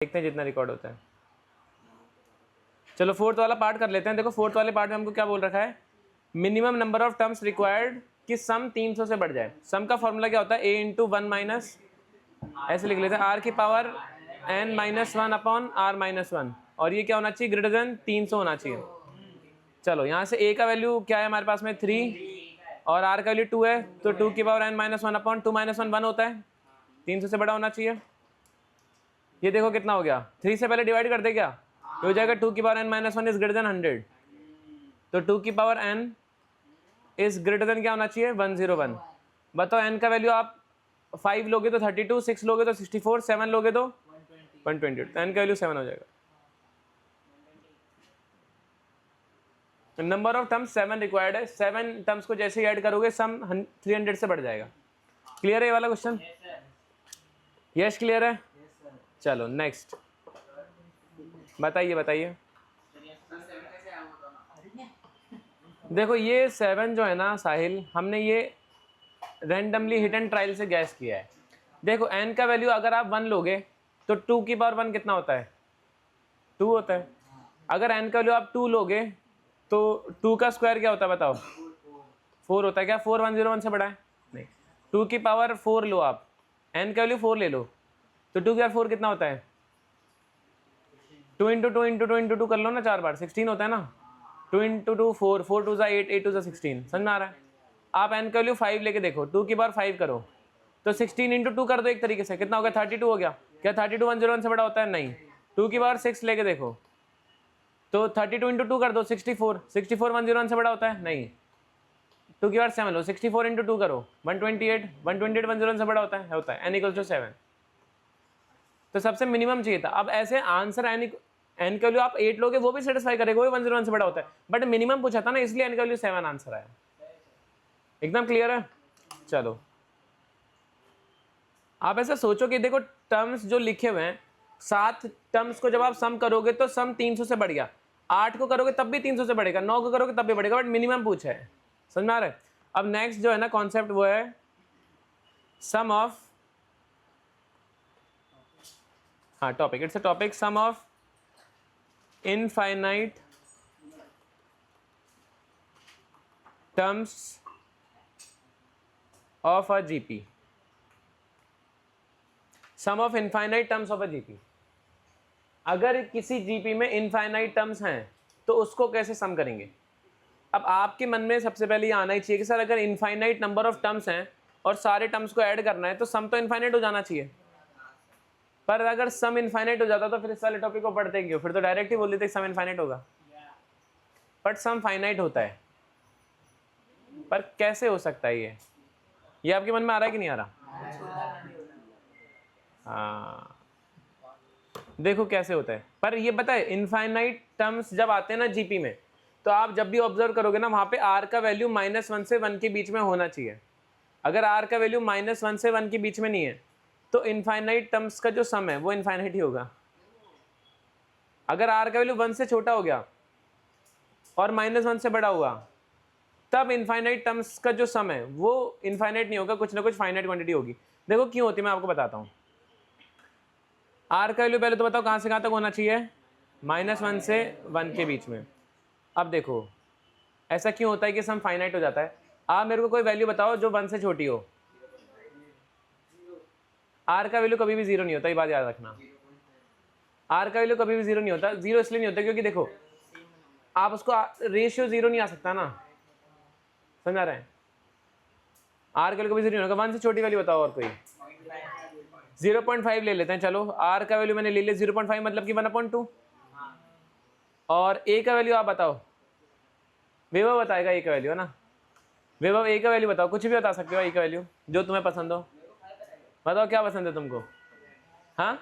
देखते हैं जितना रिकॉर्ड होता है। चलो फोर्थ वाला पार्ट कर लेते हैं। देखो फोर्थ वाले पार्ट में हमको क्या बोल रखा है, minimum number of terms required कि सम 300 से बढ़ जाए। सम का फॉर्मूला क्या होता है, a इंटू 1 माइनस, ऐसे लिख लेते हैं, r की power n minus 1 upon r minus 1, और ये क्या होना चाहिए, ग्रेटर देन 300 होना चाहिए। चलो यहाँ से a का वैल्यू क्या है हमारे पास में 3 और r का वैल्यू 2 है, तो 2 की power n minus 1 upon 2 minus 1 1 होता है, 300 से बड़ा होना चाहिए। ये देखो कितना हो गया, 3 से पहले डिवाइड कर दे क्या, हो जाएगा 2 की power n minus 1 is greater than 100, तो 2 की power n is greater than क्या होना चाहिए 101। बताओ n का वैल्यू आप 5 लोगे तो 32, 6 लोगे तो 64, 7 लोगे तो 128, तो n का वैल्यू 7 हो जाएगा। नंबर ऑफ टर्म्स 7 रिक्वायर्ड है, 7 टर्म्स को जैसे ही ऐड करोगे सम 300 से बढ़ जाएगा। क्लियर है ये वाला क्वेश्चन? यस क्लियर है। चलो नेक्स्ट बताइए बताइए। देखो ये 7 जो है ना साहिल, हमने ये रैंडमली हिट एंड ट्रायल से गैस किया है। देखो n का वैल्यू अगर आप 1 लोगे तो 2 की पावर 1 कितना होता है, 2 होता है। अगर n का वैल्यू आप 2 लोगे तो 2 का स्क्वायर क्या होता है बताओ, 4 होता है। क्या 4 101 से बड़ा है? नहीं। 2 की पावर 4 लो आप, n का वैल्यू 4 ले लो, तो 2 की पावर 4 कितना होता है, 2 इंटू 2 इंटू 2 इंटू 2 कर लो ना, 4 बार 16 होता है ना। 2 इंटू 2 4, 4 टू ज़ा 8, 8 टू ज़ा 16, समझ में आ रहा है? आप n का वैल्यू 5 लेके देखो, 2 की बार 5 करो तो 16 इंटू 2 कर दो, एक तरीके से कितना हो गया 32 हो गया। क्या 32 101 से बड़ा होता है? नहीं। 2 की बार 6 लेके देखो तो 32 इंटू 2 कर दो 64, 64 101 से बड़ा होता है? नहीं। 2 की बार 7 लो, 64 इंटू 2 करो 128, 128 101 से बड़ा होता है? होता है। n इक्वल टू 7, तो सबसे मिनिमम चाहिए था। अब ऐसे आंसर n का वैल्यू आप 8 लोगे वो भी सेटिस्फाई करेगा, वो भी 101 से बड़ा होता है, बट मिनिमम पूछा था ना, इसलिए n का वैल्यू 7 आंसर आया। एकदम क्लियर है। चलो आप ऐसा सोचो कि देखो टर्म्स जो लिखे हुए हैं, 7 टर्म्स को जब आप सम करोगे तो सम 300 से बढ़ गया, 8 को करोगे तब भी 300 से बढ़ेगा, 9 को करोगे तब भी बढ़ेगा, बट मिनिमम पूछा है। समझ में आ रहा है? अब नेक्स्ट जो है ना कॉन्सेप्ट वो है सम ऑफ, हाँ topic, it's a topic, sum of infinite terms of a GP. Sum of infinite terms of a GP. अगर किसी जीपी में इनफाइनाइट टर्म्स हैं तो उसको कैसे सम करेंगे। अब आपके मन में सबसे पहले ये आना ही चाहिए कि सर अगर इनफाइनाइट नंबर ऑफ टर्म्स हैं और सारे टर्म्स को ऐड करना है तो सम तो इनफाइनाइट हो जाना चाहिए। पर अगर सम इनफाइनाइट हो जाता तो फिर इस वाले टॉपिक को पढ़ते क्यों, फिर तो डायरेक्ट ही बोल देते सम इनफाइनाइट होगा। बट सम फाइनाइट होता है, पर कैसे हो सकता है ये आपके मन में आ रहा है कि नहीं आ रहा? हाँ देखो कैसे होता है। पर ये पता है इनफाइनाइट टर्म्स जब आते हैं ना जीपी में, तो आप जब भी ऑब्जर्व करोगे ना, वहां पे r का वैल्यू -1 से 1 के बीच में होना चाहिए। अगर r का वैल्यू -1 से 1 के बीच में नहीं है तो इनफाइनाइट टर्म्स का जो सम है वो इनफाइनाइट ही होगा। अगर r का वैल्यू 1 से छोटा हो गया और -1 से बड़ा हुआ तब इनफाइनाइट टर्म्स का जो सम है वो इनफाइनाइट नहीं होगा, कुछ ना कुछ फाइनाइट क्वांटिटी होगी। देखो क्यों होती है मैं आपको बताता हूँ। r का वैल्यू पहले तो बताओ कहाँ से कहाँ तक होना चाहिए, -1 से 1 के बीच में। अब देखो ऐसा क्यों होता है कि सम फाइनाइट हो जाता है। आप मेरे को कोई वैल्यू बताओ जो 1 से छोटी हो। r का वैल्यू कभी भी 0 नहीं होता, ये बात याद रखना। r का वैल्यू कभी भी 0 नहीं होता। 0 इसलिए नहीं होता क्योंकि देखो आप उसको रेशियो 0 नहीं आ सकता ना, समझ आ रहा है? r का वैल्यू कभी 0 नहीं होगा। 1 से छोटी वैल्यू बताओ और कोई। 0.5 ले लेते हैं। चलो r का वैल्यू मैंने ले लिया 0.5 मतलब कि 1/2। और a का वैल्यू आप बताओ, विभव बताएगा a का वैल्यू है ना, विभव a का वैल्यू बताओ, कुछ भी बता सकते हो a का वैल्यू जो तुम्हें पसंद हो। बताओ क्या पसंद है तुमको? हाँ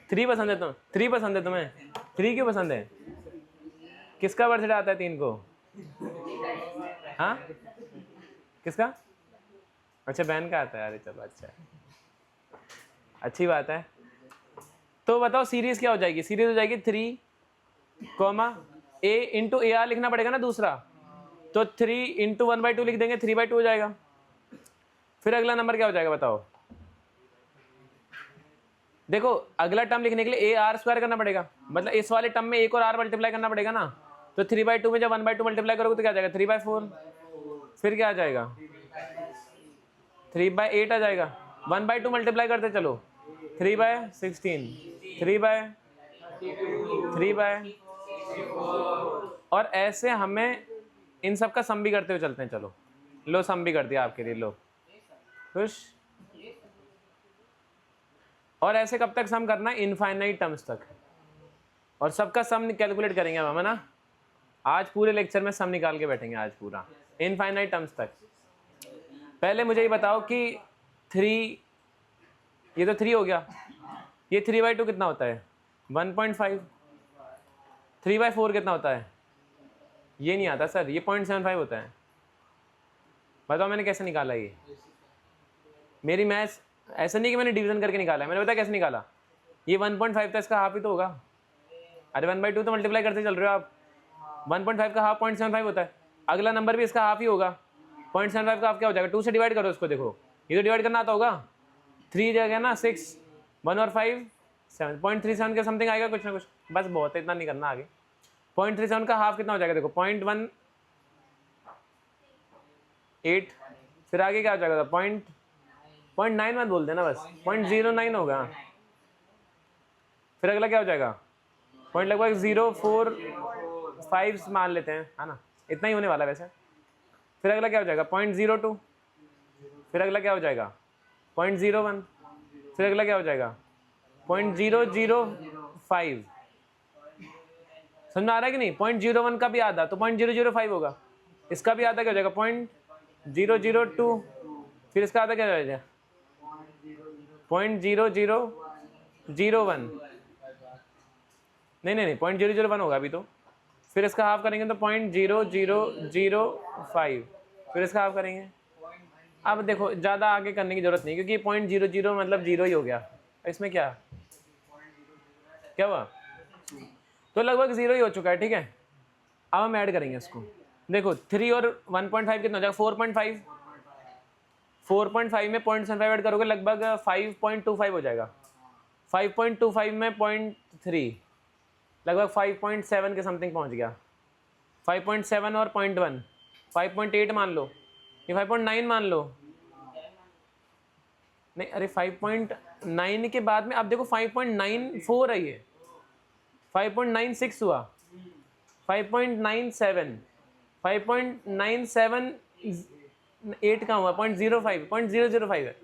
3 पसंद है? 3 पसंद है तुम्हें? 3 क्यों पसंद है? किसका बर्थडे आता है 3 को? हाँ किसका? अच्छा बहन का आता है। अरे चलो अच्छा है, अच्छी बात है। तो बताओ सीरीज क्या हो जाएगी? सीरीज हो जाएगी 3, a इंटू AR लिखना पड़ेगा ना दूसरा, तो 3 इंटू 1/2 लिख देंगे, 3/2 हो जाएगा। फिर अगला नंबर क्या हो जाएगा बताओ? देखो अगला टर्म लिखने के लिए ए आर स्क्वायर करना पड़ेगा, मतलब इस वाले टर्म में एक और आर मल्टीप्लाई करना पड़ेगा ना। तो 3/2 में जब 1/2 मल्टीप्लाई करोगे तो क्या आ जाएगा 3/4, फिर क्या आ जाएगा 3/8 आ जाएगा। 1/2 मल्टीप्लाई करते चलो 3/16, 3/3 और ऐसे हमें इन सब का सम भी करते हुए चलते हैं। चलो लो सम भी कर दिया आपके लिए, लो खुश। और ऐसे कब तक सम करना है, इनफाइनाइट टर्म्स तक, और सबका सम कैलकुलेट करेंगे हम, है ना। आज पूरे लेक्चर में सम निकाल के बैठेंगे आज पूरा इनफाइनाइट टर्म्स तक। पहले मुझे ये बताओ कि 3, ये तो 3 हो गया, ये 3/2 कितना होता है 1.5, 3/4 कितना होता है, ये नहीं आता सर, ये 0.75 होता है। बताओ मैंने कैसे निकाला ये, मेरी मैथ्स ऐसा नहीं कि मैंने डिवीजन करके निकाला है, मैंने बताया कैसे निकाला। ये 1.5 था, इसका हाफ ही तो होगा। अरे 1/2 तो मल्टीप्लाई करते चल रहे हो आप, 1.5 का हाफ 0.75 होता है। अगला नंबर भी इसका हाफ ही होगा, 0.75 का हाफ क्या हो जाएगा, 2 से डिवाइड करो इसको, देखो ये तो डिवाइड करना आता होगा। 3 जगह ना 6, 1 और 5 7, 0.37 के समथिंग आएगा कुछ ना कुछ, बस बहुत है, इतना नहीं करना आगे। 0.37 का हाफ कितना हो जाएगा, देखो 0.18, फिर आगे क्या हो जाएगा 0.9 मत बोल देना बस, 0.09 होगा। फिर अगला क्या हो जाएगा पॉइंट लगभग 0.45 मान लेते हैं, है ना, इतना ही होने वाला है वैसे। फिर अगला क्या हो जाएगा 0.02, फिर अगला क्या हो जाएगा 0.01, फिर अगला क्या हो जाएगा 0.005। समझ में आ रहा है कि नहीं। 0.01 का भी आधा तो 0.005 होगा, इसका भी आधा क्या हो जाएगा 0.002, फिर इसका आधा क्या हो जाएगा 0.0001, नहीं 0.001 होगा अभी तो। फिर इसका हाफ करेंगे तो 0.0005, फिर इसका हाफ करेंगे। अब देखो ज़्यादा आगे करने की जरूरत नहीं, क्योंकि 0.00 मतलब 0 ही हो गया, इसमें क्या हुआ, तो लगभग 0 ही हो चुका है, ठीक है। अब हम ऐड करेंगे इसको, देखो 3 और 1.5 कितना हो जाएगा 4.5, 4.5 में 0.75 ऐड करोगे लगभग 5.25 हो जाएगा। 5.25 में 0.3 लगभग 5.7 के समथिंग पहुंच गया। 5.7 और 0.1 5.8 मान लो, ये 5.9 मान लो, नहीं अरे 5.9 के बाद में अब देखो 5.94 है, ये 5.96 हुआ, 5.97, 5.978 का हुआ 0.05 है,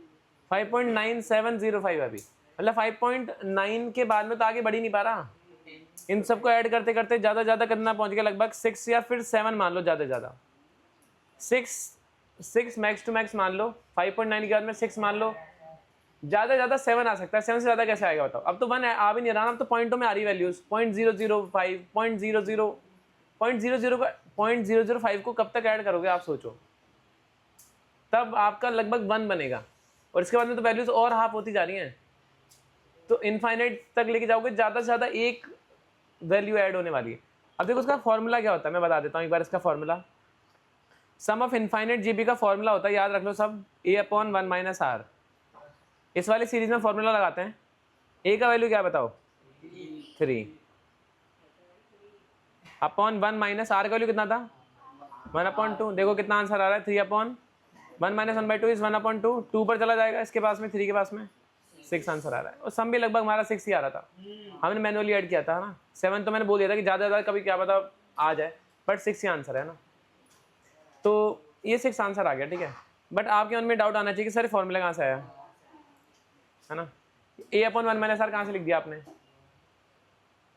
5.9705 अभी, मतलब 5.9 के बाद में तो आगे बढ़ ही नहीं पा रहा। इन सबको ऐड करते करते ज़्यादा करना पहुंच गया लगभग 6 या फिर 7 मान लो, ज़्यादा 6 मैक्स टू मैक्स मान लो, 5.9 के बाद में 6 मान लो, ज़्यादा 7 आ सकता है। 7 से ज़्यादा कैसे आएगा बताओ, अब तो 1 आ भी नहीं रहा, अब तो पॉइंटों में आ रही वैल्यूज 0.005, 0.005 को कब तक ऐड करोगे आप सोचो, तब आपका लगभग 1 बनेगा, और इसके बाद में तो वैल्यूज और हाफ होती जा रही हैं, तो इनफाइनाइट तक लेके जाओगे, ज़्यादा से ज़्यादा एक वैल्यू ऐड होने वाली है। अब देखो उसका फॉर्मूला क्या होता है, मैं बता देता हूँ एक बार इसका formula. Sum of infinite GP का फॉर्मूला होता है, याद रख लो सब, a/1 - r। इस वाली सीरीज में फॉर्मूला लगाते हैं, a का वैल्यू क्या बताओ 3, अपॉन 1 - r का वैल्यू कितना था 1/2। देखो कितना आंसर आ रहा है 3/1 - 1/2 इज 1/2, 2 पर चला जाएगा, इसके पास में 3 के पास में 6 आंसर आ रहा है, और सम भी लगभग हमारा 6 ही आ रहा था, हमने मैनुअली ऐड किया था ना। 7 तो मैंने बोल दिया था कि ज़्यादा कभी क्या पता आ जाए, बट 6 ही आंसर है ना, तो ये 6 आंसर आ गया, ठीक है। बट आपके मन में डाउट आना चाहिए कि सर फॉर्मूला कहाँ से आया, है ना, a/1 - r कहाँ से लिख दिया आपने।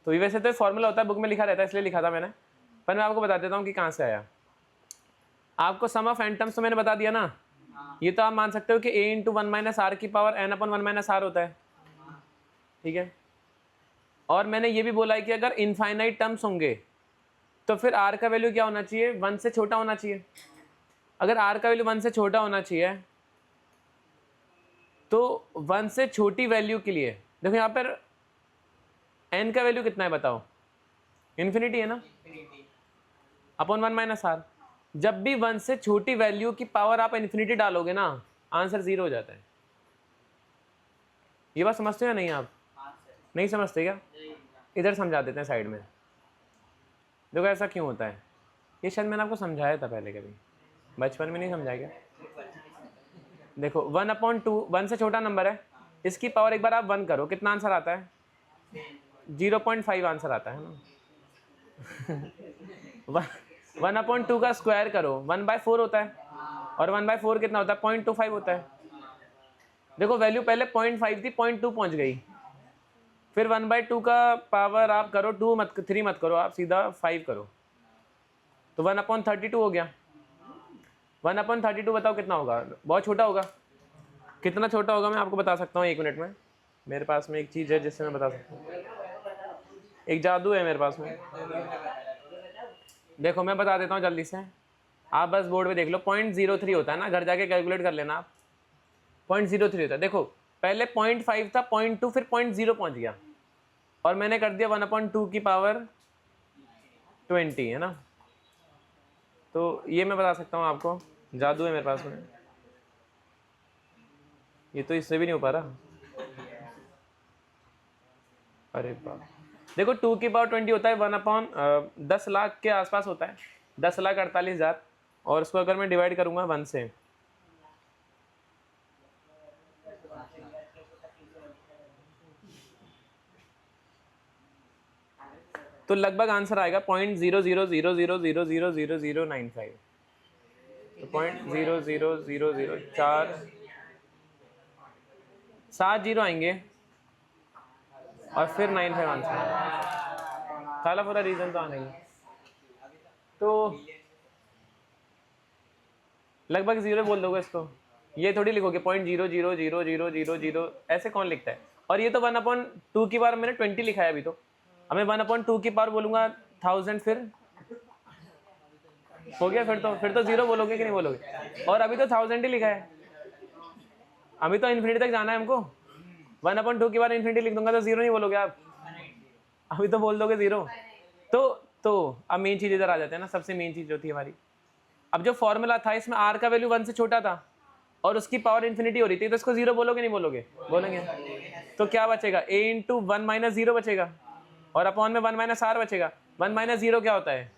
तो ये वैसे तो फॉर्मूला होता है, बुक में लिखा रहता है, इसलिए लिखा था मैंने, पर मैं आपको बता देता हूँ कि कहाँ से आया। आपको सम ऑफ n टर्म्स तो मैंने बता दिया ना, ये तो आप मान सकते हो कि a × 1 - r की पावर n/1 - r होता है, ठीक है। और मैंने ये भी बोला है कि अगर इनफाइनाइट टर्म्स होंगे तो फिर r का वैल्यू क्या होना चाहिए 1 से छोटा होना चाहिए। अगर r का वैल्यू 1 से छोटा होना चाहिए तो 1 से छोटी वैल्यू के लिए देखो यहाँ पर n का वैल्यू कितना है बताओ, इन्फिनिटी है ना, अपॉन 1 - r। जब भी 1 से छोटी वैल्यू की पावर आप इन्फिनिटी डालोगे ना, आंसर 0 हो जाता है। ये बात समझते हो या नहीं आप? नहीं समझते क्या? इधर समझा देते हैं साइड में। देखो ऐसा क्यों होता है, ये शायद मैंने आपको समझाया था पहले, कभी बचपन में नहीं समझाया क्या? देखो 1/2 1 से छोटा नंबर है, इसकी पावर एक बार आप 1 करो, कितना आंसर आता है? 0.5 आंसर आता है ना। 1/2 का स्क्वायर करो, 1/4 होता है, और 1/4 कितना होता है? 0.25 होता है। देखो वैल्यू पहले 0.5 थी, 0.2 पहुंच गई, फिर 1/2 का पावर आप करो 2 मत 3 मत करो, आप सीधा 5 करो, तो 1/32 हो गया। 1/32 बताओ कितना होगा? बहुत छोटा होगा। कितना छोटा होगा मैं आपको बता सकता हूँ 1 मिनट में। मेरे पास में एक चीज़ है जिससे मैं बता सकता हूँ, एक जादू है मेरे पास में। देखो मैं बता देता हूँ जल्दी से, आप बस बोर्ड पे देख लो। 0.03 होता है ना, घर जाके कैलकुलेट कर लेना आप। 0.03 होता है। देखो पहले 0.5 था, 0.2, फिर 0.0 पहुंच गया, और मैंने कर दिया 1/2 की पावर 20, है ना। तो ये मैं बता सकता हूँ आपको, जादू है मेरे पास में। ये तो इससे भी नहीं हो पा रहा। अरे बाप, देखो 2 की पावर 20 होता है 10 लाख के आसपास होता है, 10,48,000, और इसको अगर मैं डिवाइड करूंगा 1 से, तो लगभग आंसर आएगा 0.0000000095। तो 0.000004 जीरो आएंगे, और फिर 95 आंसर। साला पूरा रीजन तो आने ही, तो लगभग जीरो बोल दोगे इसको। ये थोड़ी लिखोगे 0.000000 ऐसे कौन लिखता है? और ये तो 1/2 की बार मैंने 20 लिखा है अभी, तो अब मैं 1/2 की बार बोलूंगा 1000, फिर हो गया। फिर तो जीरो बोलोगे कि नहीं बोलोगे? और अभी तो 1000 ही लिखा है, अभी तो इन्फिनिटी तक जाना है हमको। 1/2 की बार इन्फिनिटी लिख दूंगा तो जीरो नहीं बोलोगे आप? अभी तो बोल दोगे जीरो। तो अब मेन चीज इधर आ जाते हैं ना, सबसे मेन चीज जो थी हमारी। अब जो फॉर्मूला था इसमें आर का वैल्यू 1 से छोटा था और उसकी पावर इन्फिनिटी हो रही थी, तो इसको जीरो बोलोगे नहीं बोलोगे? बोलेंगे। तो क्या बचेगा? a इंटू 1 - 0 बचेगा, और अपॉन में 1 - r बचेगा। 1 - 0 क्या होता है?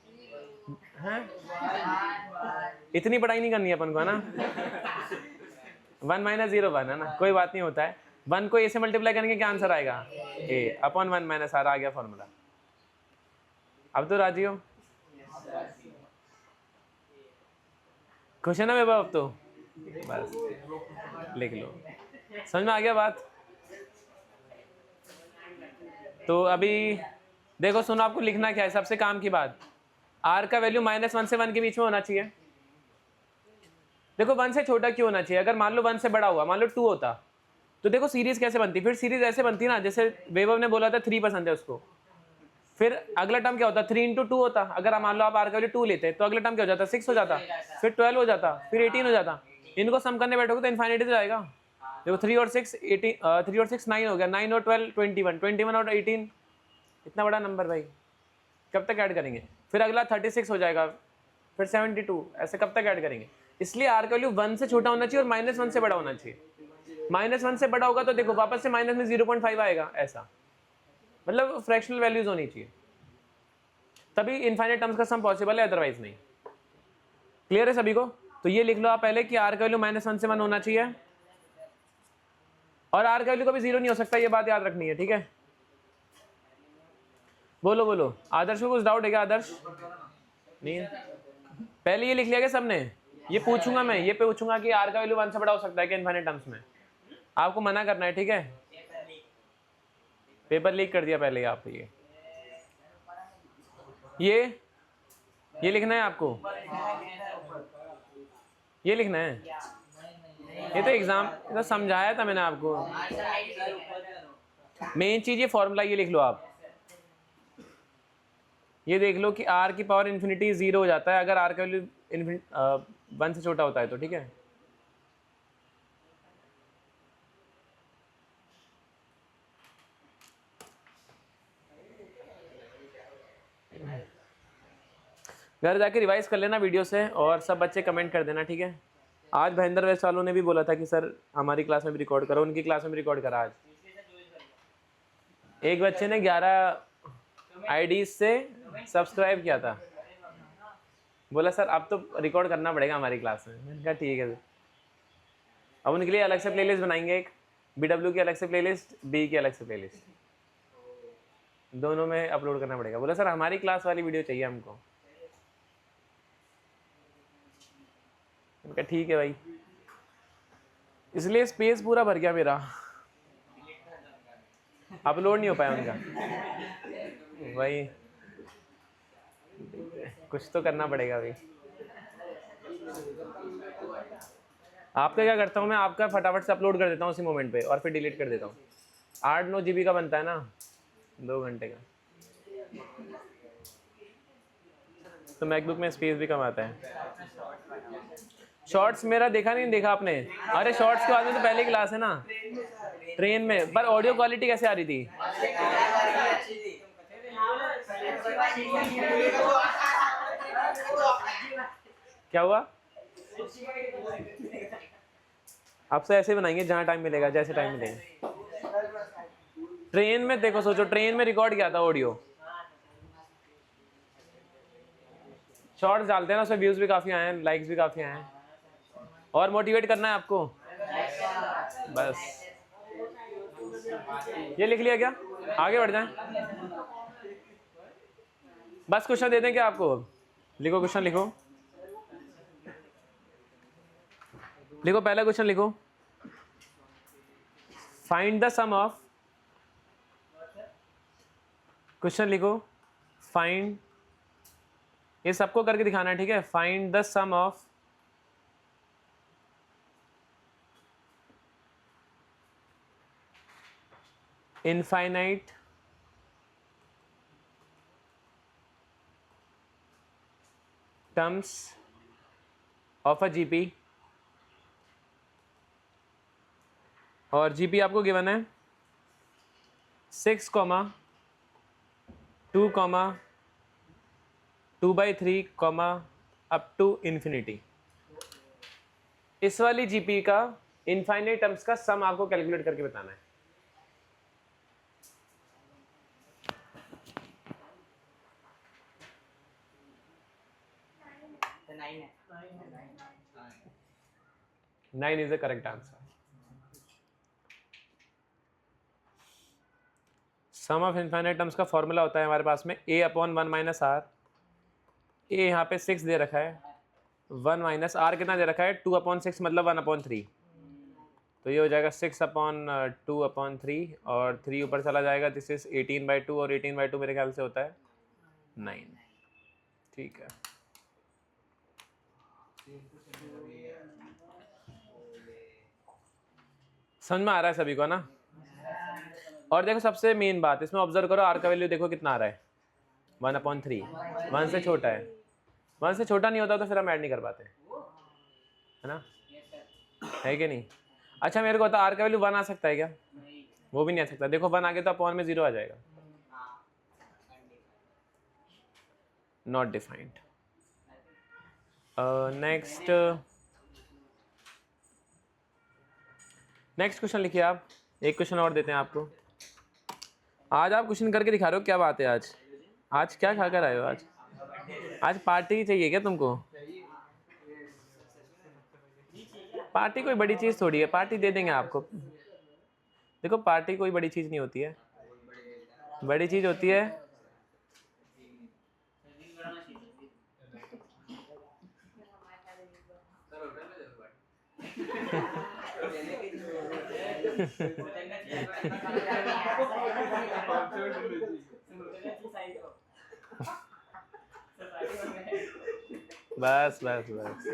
इतनी पढ़ाई नहीं करनी है अपन को, है ना। 1 - 0 1 है ना, कोई बात नहीं होता है। 1 को a से मल्टीप्लाई करेंगे क्या आंसर आएगा? a अपॉन 1 - r आ गया फॉर्मूला। अब तो राजी हो? खुश है ना मेरे बाप? तो बस लिख लो, समझ में आ गया बात? तो अभी देखो सुनो, आपको लिखना क्या है सबसे काम की बात, r का वैल्यू -1 से 1 के बीच में होना चाहिए। देखो 1 से छोटा क्यों होना चाहिए? अगर मान लो 1 से बड़ा हुआ, मान लो 2 होता, तो देखो सीरीज कैसे बनती? फिर सीरीज ऐसे बनती ना, जैसे वैभव ने बोला था 3 पसंद है उसको, फिर अगला टर्म क्या होता? 3 × 2 होता। अगर मान लो आप r का वैल्यू 2 लेते तो अगला टर्म क्या हो जाता? 6 हो जाता, फिर 12 हो जाता, फिर 18 हो जाता। इनको सम करने बैठोगे तो इनफाइनिटी जाएगा। देखो 3 और 6 18, 3 और 6 9 हो गया, 9 और 12 21, 21 और 18, इतना बड़ा नंबर भाई कब तक ऐड करेंगे? फिर अगला 36 हो जाएगा, फिर 72, ऐसे कब तक ऐड करेंगे? इसलिए r का वैल्यू 1 से छोटा होना चाहिए और -1 से बड़ा होना चाहिए। -1 से बड़ा होगा तो देखो वापस से माइनस में 0.5 आएगा, ऐसा मतलब फ्रैक्शनल वैल्यूज होनी चाहिए, तभी इनफाइनाइट टर्म्स का सम पॉसिबल है, अदरवाइज नहीं। क्लियर है सभी को? तो ये लिख लो आप पहले कि r का वैल्यू -1 से 1 होना चाहिए, और r का वैल्यू कभी जीरो नहीं हो सकता, ये बात याद रखनी है, ठीक है? बोलो बोलो, आदर्श को कुछ डाउट है क्या? आदर्श नहीं है? पहले ये लिख लिया क्या सबने? ये पूछूंगा मैं, ये पूछूंगा कि r का वैल्यू 1 से बड़ा हो सकता है क्या इनफाइनाइट टर्म्स में? आपको मना करना है, ठीक है? पेपर लीक कर दिया पहले आप। ये लिखना है आपको, ये लिखना है। ये तो एग्जाम तो समझाया था मैंने आपको। मेन चीज ये फॉर्मूला ये लिख लो आप, ये देख लो कि r की पावर इन्फिनिटी 0 हो जाता है अगर r का वैल्यू 1 से छोटा होता है तो, ठीक है? घर जाके रिवाइज कर लेना वीडियो से, और सब बच्चे कमेंट कर देना, ठीक है? आज भयंदर वेस्ट वालों ने भी बोला था कि सर हमारी क्लास में भी रिकॉर्ड करो, उनकी क्लास में भी रिकॉर्ड करा आज। एक बच्चे ने 11 आईडी से सब्सक्राइब किया था, बोला सर अब तो रिकॉर्ड करना पड़ेगा हमारी क्लास में। मैंने कहा ठीक है। अब उनके लिए अलग से प्लेलिस्ट बनाएंगे, एक BW की अलग से प्लेलिस्ट, B की अलग से प्लेलिस्ट, दोनों में अपलोड करना पड़ेगा। बोला सर हमारी क्लास वाली वीडियो चाहिए हमको। मैंने कहा ठीक है भाई। इसलिए स्पेस पूरा भर गया मेरा, अपलोड नहीं हो पाया उनका। भाई कुछ तो करना पड़ेगा भाई। आपका क्या करता हूँ मैं, आपका फटाफट से अपलोड कर देता हूँ उसी मोमेंट पे और फिर डिलीट कर देता हूँ। 8-9 GB का बनता है ना, 2 घंटे का, तो मैकबुक में स्पेस भी कम आता है। शॉर्ट्स मेरा देखा नहीं, देखा आपने? अरे शॉर्ट्स के बाद में तो पहले क्लास है ना ट्रेन में, पर ऑडियो क्वालिटी कैसे आ रही थी? क्या हुआ? आपसे ऐसे बनाएंगे जहाँ टाइम मिलेगा, जैसे टाइम मिलेगा। ट्रेन में देखो, सोचो ट्रेन में रिकॉर्ड किया था ऑडियो, शॉर्ट्स डालते हैं ना, उसमें व्यूज भी काफी आए हैं, लाइक्स भी काफी आए हैं। और मोटिवेट करना है आपको, बस ये लिख लिया क्या? आगे बढ़ जाएं। बस क्वेश्चन दे दें क्या आपको? लिखो क्वेश्चन, लिखो लिखो, पहला क्वेश्चन लिखो। Find the sum of, question लिखो, फाइंड, ये सबको करके दिखाना है, ठीक है? Find the sum of infinite terms of a GP, और जीपी आपको गिवन है 6, 2, 2/3, अप टू इन्फिनिटी। इस वाली जीपी का इनफाइनाइट टर्म्स का सम आपको कैलकुलेट करके बताना है। Nine is the correct answer. Sum of infinite terms का फॉर्मूला होता है हमारे पास में a/1 - r। a यहाँ पे 6 दे रखा है, 1 माइनस r कितना दे रखा है? 2/6 मतलब 1/3। तो ये हो जाएगा 6/2/3 और 3 ऊपर चला जाएगा, दिस इज 18/2 और 18/2 मेरे ख्याल से होता है 9। ठीक है, समझ में आ रहा है सभी को ना? और देखो सबसे मेन बात इसमें ऑब्जर्व करो, r का वैल्यू देखो कितना आ रहा है, 1/3। 1 से छोटा है, 1 से छोटा नहीं होता तो फिर हम ऐड नहीं कर पाते, है ना? है कि नहीं? अच्छा मेरे को बता, r का वैल्यू 1 आ सकता है क्या? वो भी नहीं आ सकता। देखो 1 आ गया तो अपॉन में 0 आ जाएगा, नॉट डिफाइंड। नेक्स्ट क्वेश्चन लिखिए आप। एक क्वेश्चन और देते हैं आपको। आज आप क्वेश्चन करके दिखा रहे हो, क्या बात है? आज क्या खा कर आए हो? आज पार्टी चाहिए क्या तुमको? पार्टी कोई बड़ी चीज थोड़ी है, पार्टी दे देंगे आपको। देखो पार्टी कोई बड़ी चीज नहीं होती है, बड़ी चीज होती है बस बस बस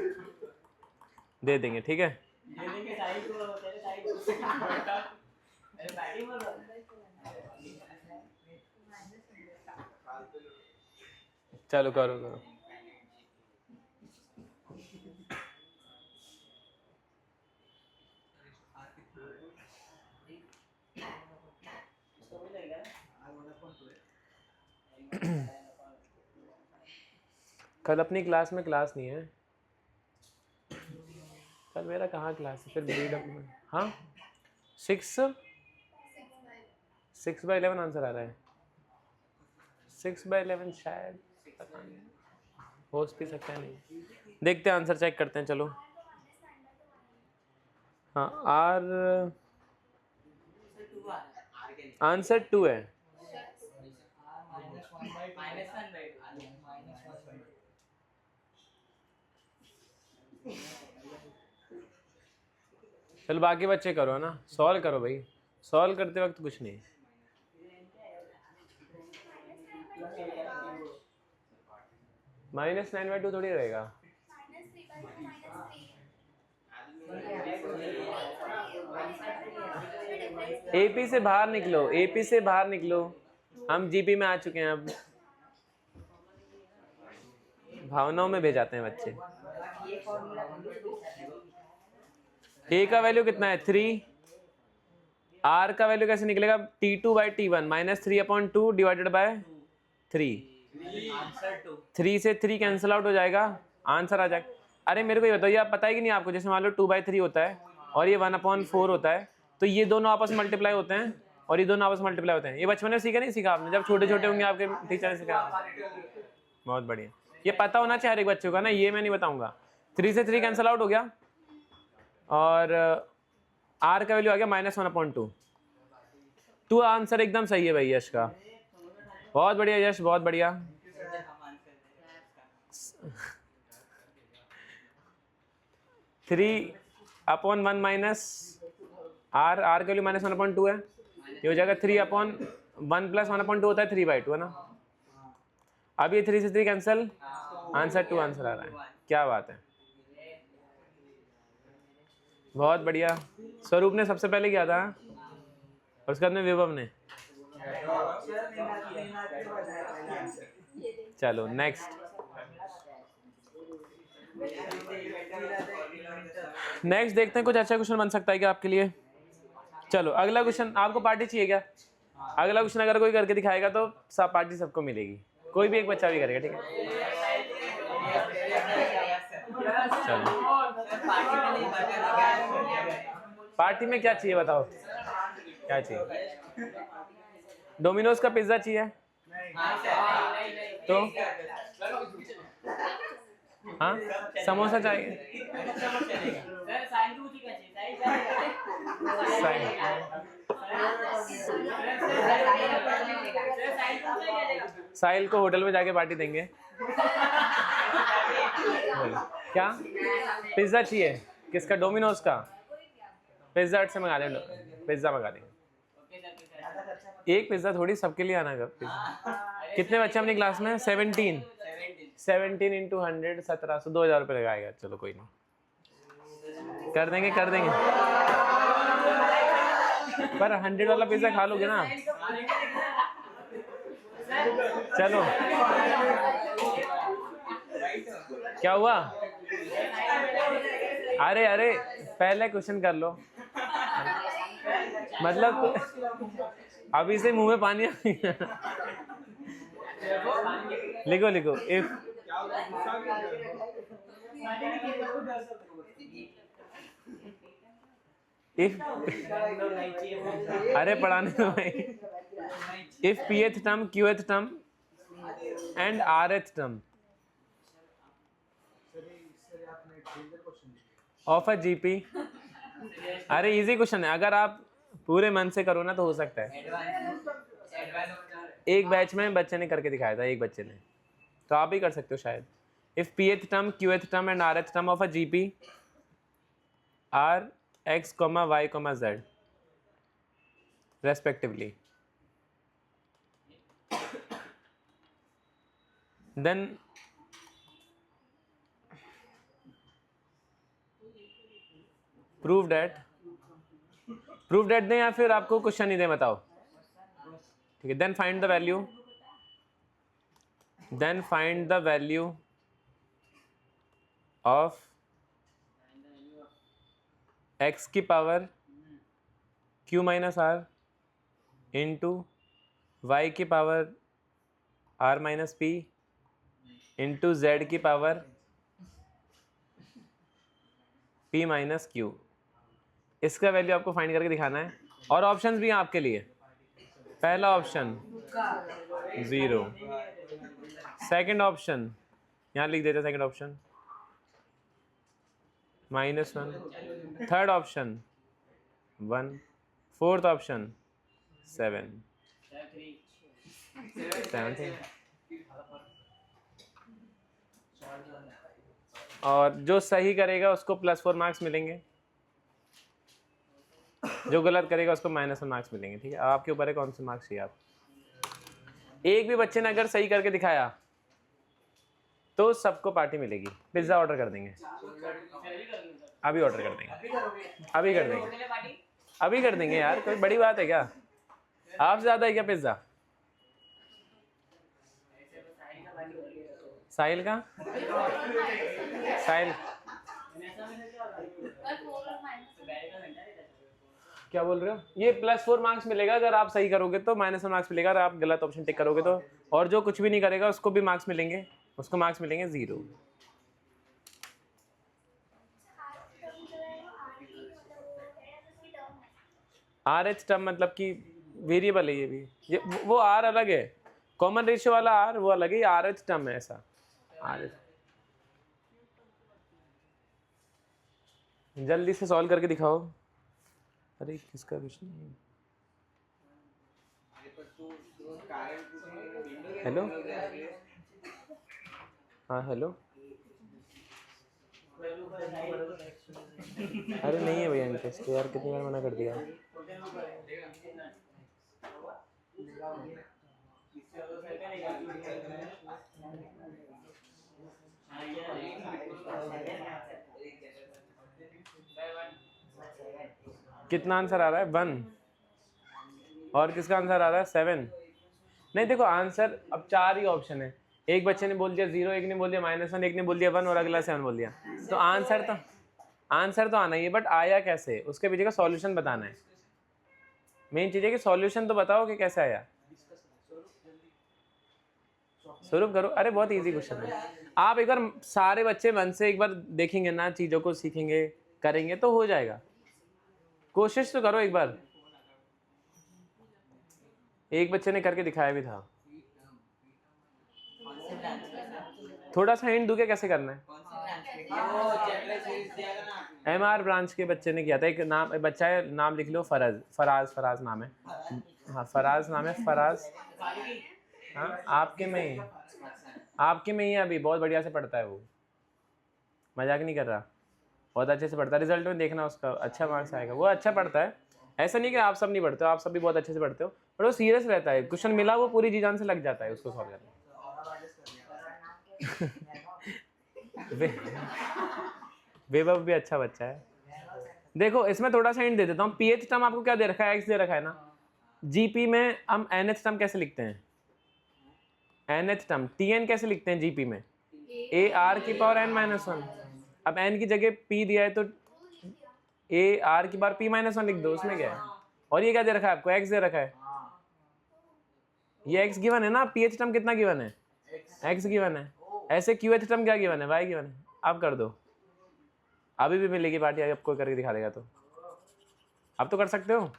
दे देंगे, ठीक है? चलो करो करो। कल अपनी क्लास में क्लास नहीं है, कल मेरा कहाँ क्लास है फिर? BW हाँ 6 6/11 आंसर आ रहा है। 6/11 शायद, पता नहीं, हो भी सकता है, नहीं देखते हैं, आंसर चेक करते हैं। चलो हाँ, आंसर 2 है। चलो बाकी बच्चे करो ना, सॉल्व करो भाई, सॉल्व करते वक्त कुछ नहीं। -9/2 थोड़ी रहेगा। एपी से बाहर निकलो, एपी से बाहर निकलो, हम जीपी में आ चुके हैं। अब भावनाओं में भेजाते हैं बच्चे। ए का वैल्यू कितना है 3, आर का वैल्यू कैसे निकलेगा T2/T1 -3/2 डिवाइडेड बाय 3, 3 से 3 कैंसिल आउट हो जाएगा, आंसर आ जाएगा। अरे मेरे को ये बताइए, आप पता है कि नहीं आपको, जैसे मान लो 2/3 होता है और ये 1/4 होता है, तो ये दोनों आपस में मल्टीप्लाई होते हैं और ये दोनों आपस में मल्टीप्लाई होते हैं। ये बचपन में सीखा नहीं सीखा आपने, जब छोटे छोटे होंगे आपके टीचर ने सिखाया। बहुत बढ़िया, ये पता होना चाहिए हर एक बच्चों का ना, ये मैं नहीं बताऊंगा। 3 से 3 कैंसिल आउट हो गया और आर का वैल्यू आ गया -1/2। टू आंसर एकदम सही है भाई यश का, बहुत बढ़िया यश, बहुत बढ़िया। Three upon 1 minus R, R का वैल्यू -1/2 है, ये हो जाएगा 3/1 + 1/2 होता है 3/2 है ना। अब ये 3 से 3 कैंसिल, आंसर 2 आंसर आ रहा है, क्या बात है, बहुत बढ़िया। स्वरूप ने सबसे पहले किया था और उसके बाद में विभव ने। चलो नेक्स्ट, नेक्स्ट देखते हैं कुछ अच्छा क्वेश्चन बन सकता है क्या आपके लिए। चलो अगला क्वेश्चन, आपको पार्टी चाहिए क्या? अगला क्वेश्चन अगर कोई करके दिखाएगा तो सब पार्टी सबको मिलेगी, कोई भी एक बच्चा भी करेगा, ठीक है। चलो पार्टी में क्या चाहिए बताओ, क्या चाहिए? डोमिनोज का पिज्जा चाहिए तो हाँ, समोसा चाहिए, साहिल को होटल में जाके पार्टी देंगे। क्या पिज्जा चाहिए? किसका? डोमिनोज का। पिज्जा हट से मंगा लें, पिज्जा मंगा देंगे। एक पिज्जा थोड़ी सबके लिए आना कर। कितने बच्चे अपनी क्लास में? 17 × 100 1700, 2000 रुपये लगाएगा। चलो कोई नहीं, कर देंगे कर देंगे, पर 100 वाला पिज्जा खा लोगे ना। चलो क्या हुआ? अरे अरे पहले क्वेश्चन कर लो, मतलब अभी से मुंह में पानी आ गया। लिखो लिखो, इफ अरे पढ़ाने दो भाई। If pth term, qth term and rth term of a GP, अरे इजी क्वेश्चन है, अगर आप पूरे मन से करो ना तो हो सकता है। एक बैच में बच्चे ने करके दिखाया था, एक बच्चे ने, तो आप भी कर सकते हो शायद। If pth term, qth term and rth term of a GP are x, y, z respectively, then prove that दें या फिर आपको क्वेश्चन ही दें, बताओ। ठीक है, then find the value of x की power q minus R into y की power r minus P into z की पावर p माइनस क्यू। इसका वैल्यू आपको फाइंड करके दिखाना है और ऑप्शंस भी हैं आपके लिए। पहला ऑप्शन 0, सेकंड ऑप्शन यहाँ लिख देते second option -1, third option 1, fourth option 7, और जो सही करेगा उसको +4 मार्क्स मिलेंगे, जो गलत करेगा उसको -1 मार्क्स मिलेंगे। ठीक है, आपके ऊपर है कौन से मार्क्स चाहिए आप। एक भी बच्चे ने अगर सही करके दिखाया तो सबको पार्टी मिलेगी। पिज्ज़ा ऑर्डर कर देंगे, अभी ऑर्डर कर देंगे, अभी कर देंगे, अभी कर देंगे यार, कोई बड़ी बात है क्या। आपसे ज़्यादा है क्या पिज्ज़ा। साहिल का साहिल क्या बोल रहे हो। ये +4 मार्क्स मिलेगा अगर आप सही करोगे तो, -1 मार्क्स मिलेगा अगर आप गलत ऑप्शन टिक करोगे तो, और जो कुछ भी नहीं करेगा उसको भी मार्क्स मिलेंगे, उसको मार्क्स मिलेंगे 0। RH टर्म मतलब कि वेरिएबल है ये भी, ये वो R अलग है, कॉमन रेशियो वाला R वो अलग है, RH टर्म है ऐसा। RH जल्दी से सॉल्व करके दिखाओ। अरे किसका कुछ नहीं। हेलो, हाँ हेलो, अरे नहीं है भैया इंटरेस्ट यार, कितनी बार मना कर दिया। कितना आंसर आ रहा है 1, और किसका आंसर आ रहा है 7। नहीं देखो आंसर अब 4 ही ऑप्शन है, एक बच्चे ने बोल दिया 0, एक ने बोल दिया -1, एक ने बोल दिया 1 और अगला 7 बोल दिया, तो आंसर तो आना ही है, बट आया कैसे उसके पीछे का सॉल्यूशन बताना है। मेन चीज है कि सॉल्यूशन तो बताओ कि कैसे आया। स्वरूप करो, अरे बहुत इजी क्वेश्चन है। आप एक बार सारे बच्चे मन से एक बार देखेंगे ना, चीजों को सीखेंगे करेंगे तो हो जाएगा। कोशिश तो करो एक बार। एक बच्चे ने करके दिखाया भी था। थोड़ा सा हिंट दूं क्या कैसे करना है। MR ब्रांच के बच्चे ने किया था, एक नाम बच्चा है, नाम लिख लो, फराज नाम है। हाँ फराज नाम है, फराज। हाँ आपके में ही है अभी, बहुत बढ़िया से पढ़ता है वो, मजाक नहीं कर रहा, बहुत अच्छे से पढ़ता है। रिजल्ट में देखना उसका, अच्छा मार्क्स आएगा, वो अच्छा पढ़ता है। ऐसा नहीं कि आप सब नहीं पढ़ते हो, आप सब भी बहुत अच्छे से पढ़ते हो, पर वो सीरियस रहता है, क्वेश्चन मिला वो पूरी जी जान से लग जाता है उसको सॉल्व करने। वैभव भी अच्छा बच्चा है। देखो इसमें थोड़ा सा हिंट दे देता हूँ, पीएच टर्म आपको क्या दे रखा है, एक्स दे रखा है ना। जीपी में हम एनएच टर्म कैसे लिखते हैं, एनएच टर्म टीएन कैसे लिखते हैं जीपी में, AR⁻n-1। अब एन की जगह पी दिया है तो AR⁻p-1 लिख दो, उसमें क्या है। और ये क्या दे रखा है आपको, एक्स दे रखा है, ये एक्स गिवन है ना। पीएच टर्म कितना गिवन है, एक्स गिवन है। ऐसे क्यूएच टर्म क्या गिवन है, वाई गिवन है। आप कर दो, अभी भी मिलेगी पार्टी, आपको करके दिखा देगा तो आप तो कर सकते हो।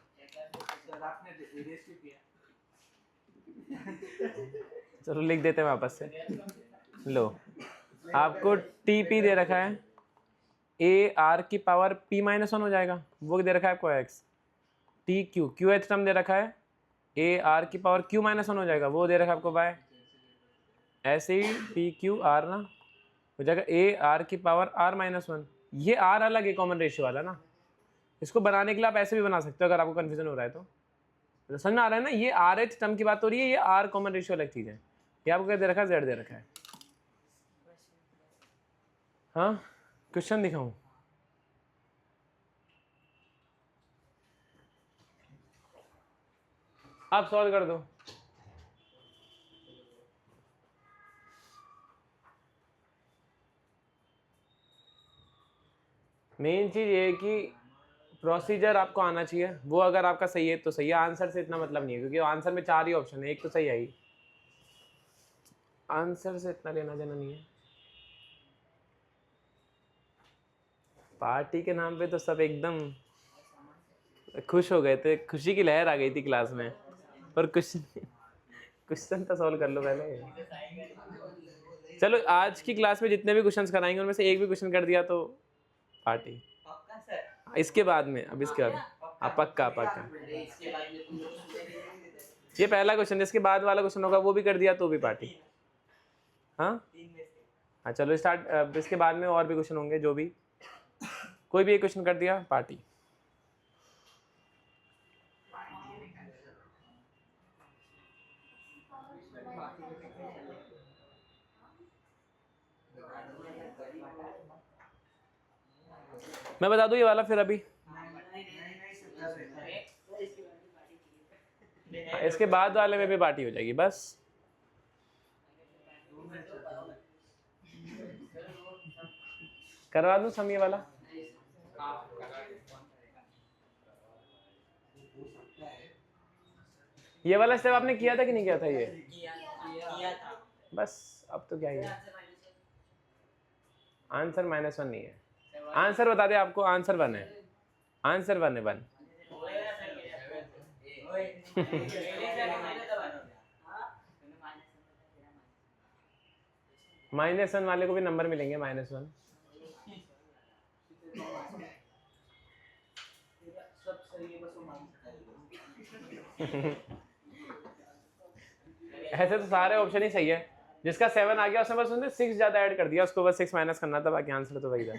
चलो लिख देते हैं वापस से, लो आपको टीपी दे रखा है, AR⁻p-1 हो जाएगा, वो दे रखा है आपको X. T Q QH term दे रखा है, AR⁻q-1 हो जाएगा, वो दे रखा है आपको बाय। ऐसे ही PQR ना हो जाएगा AR⁻r-1। ये R अलग है कॉमन रेशियो वाला ना, इसको बनाने के लिए आप ऐसे भी बना सकते हो अगर आपको कंफ्यूजन हो रहा है तो समझ में आ रहा है ना। ये RH टर्म की बात हो रही है, ये R कॉमन रेशियो अलग चीज है। ये आपको क्या दे रखा है, Z दे रखा है। हाँ क्वेश्चन दिखाऊं, आप सॉल्व कर दो। मेन चीज ये है कि प्रोसीजर आपको आना चाहिए, वो अगर आपका सही है तो सही है, आंसर से इतना मतलब नहीं है, क्योंकि आंसर में 4 ही ऑप्शन है, एक तो सही है ही, आंसर से इतना लेना देना नहीं है। पार्टी के नाम पे तो सब एकदम खुश हो गए थे, खुशी की लहर आ गई थी क्लास में। और क्वेश्चन तो सॉल्व कर लो पहले। चलो आज की क्लास में जितने भी क्वेश्चंस कराएंगे उनमें से एक भी क्वेश्चन कर दिया तो पार्टी। इसके बाद में, अब इसके बाद पक्का पक्का। ये पहला क्वेश्चन, जिसके बाद वाला क्वेश्चन होगा वो भी कर दिया तो भी पार्टी। हाँ हाँ चलो स्टार्ट। इसके बाद में और भी क्वेश्चन होंगे, जो भी कोई भी एक क्वेश्चन कर दिया पार्टी। मैं बता दूं ये वाला फिर अभी, इसके बाद वाले में भी पार्टी हो जाएगी बस। करवा दूं सम ये वाला? ये वाला स्टेप आपने किया था कि नहीं किया था? ये किया था बस। अब तो क्या ही है, आंसर -1 नहीं है। आंसर बता दे आपको, आंसर 1 है। आंसर 1 है, 1। -1 वाले को भी नंबर मिलेंगे, -1। ऐसे तो सारे ऑप्शन ही सही है। जिसका 7 आ गया उसने बस उसने 6 ज्यादा ऐड कर दिया, उसको बस 6 माइनस करना था, बाकी आंसर तो वही था।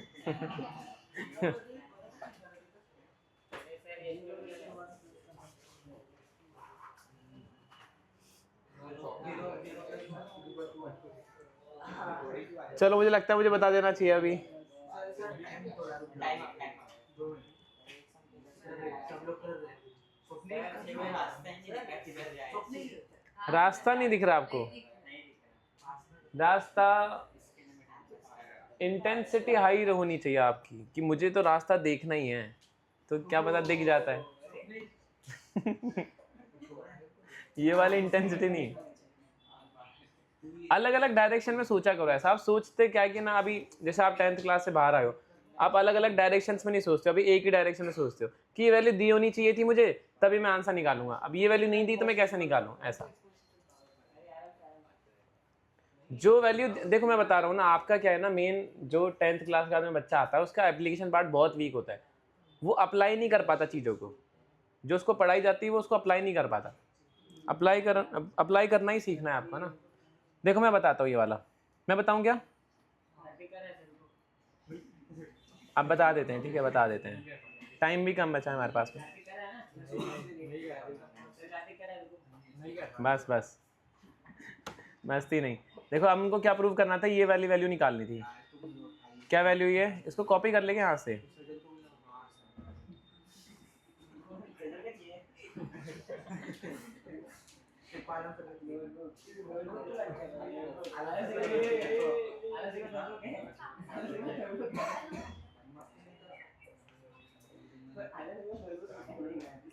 चलो मुझे लगता है मुझे बता देना चाहिए अभी। रास्ता नहीं दिख रहा आपको? रास्ता इंटेंसिटी हाई होनी चाहिए आपकी कि मुझे तो रास्ता देखना ही है, तो क्या पता दिख जाता है। ये वाली इंटेंसिटी नहीं। अलग अलग डायरेक्शन में सोचा करो ऐसा। आप सोचते क्या कि ना, अभी जैसे आप 10th क्लास से बाहर आए हो, आप अलग अलग डायरेक्शंस में नहीं सोचते हो, अभी एक ही डायरेक्शन में सोचते हो कि ये वैल्यू दी होनी चाहिए थी मुझे, तभी मैं आंसर निकालूंगा। अब ये वैल्यू नहीं दी तो मैं कैसे निकालूं? ऐसा जो वैल्यू देखो, मैं बता रहा हूँ ना, आपका क्या है ना, मेन जो 10th क्लास का में बच्चा आता है उसका एप्लीकेशन पार्ट बहुत वीक होता है। वो अप्लाई नहीं कर पाता चीज़ों को, जो उसको पढ़ाई जाती है वो उसको अप्लाई नहीं कर पाता। अप्लाई करना ही सीखना है आपको ना। देखो मैं बताता हूँ, ये वाला मैं बताऊँ क्या? अब बता देते हैं, ठीक है बता देते हैं, टाइम भी कम बचा है हमारे पास में। बस बस मस्ती नहीं। देखो अब हमको क्या प्रूव करना था, ये वाली वैल्यू निकालनी थी। क्या वैल्यू ये? इसको कॉपी कर लेंगे हाथ से।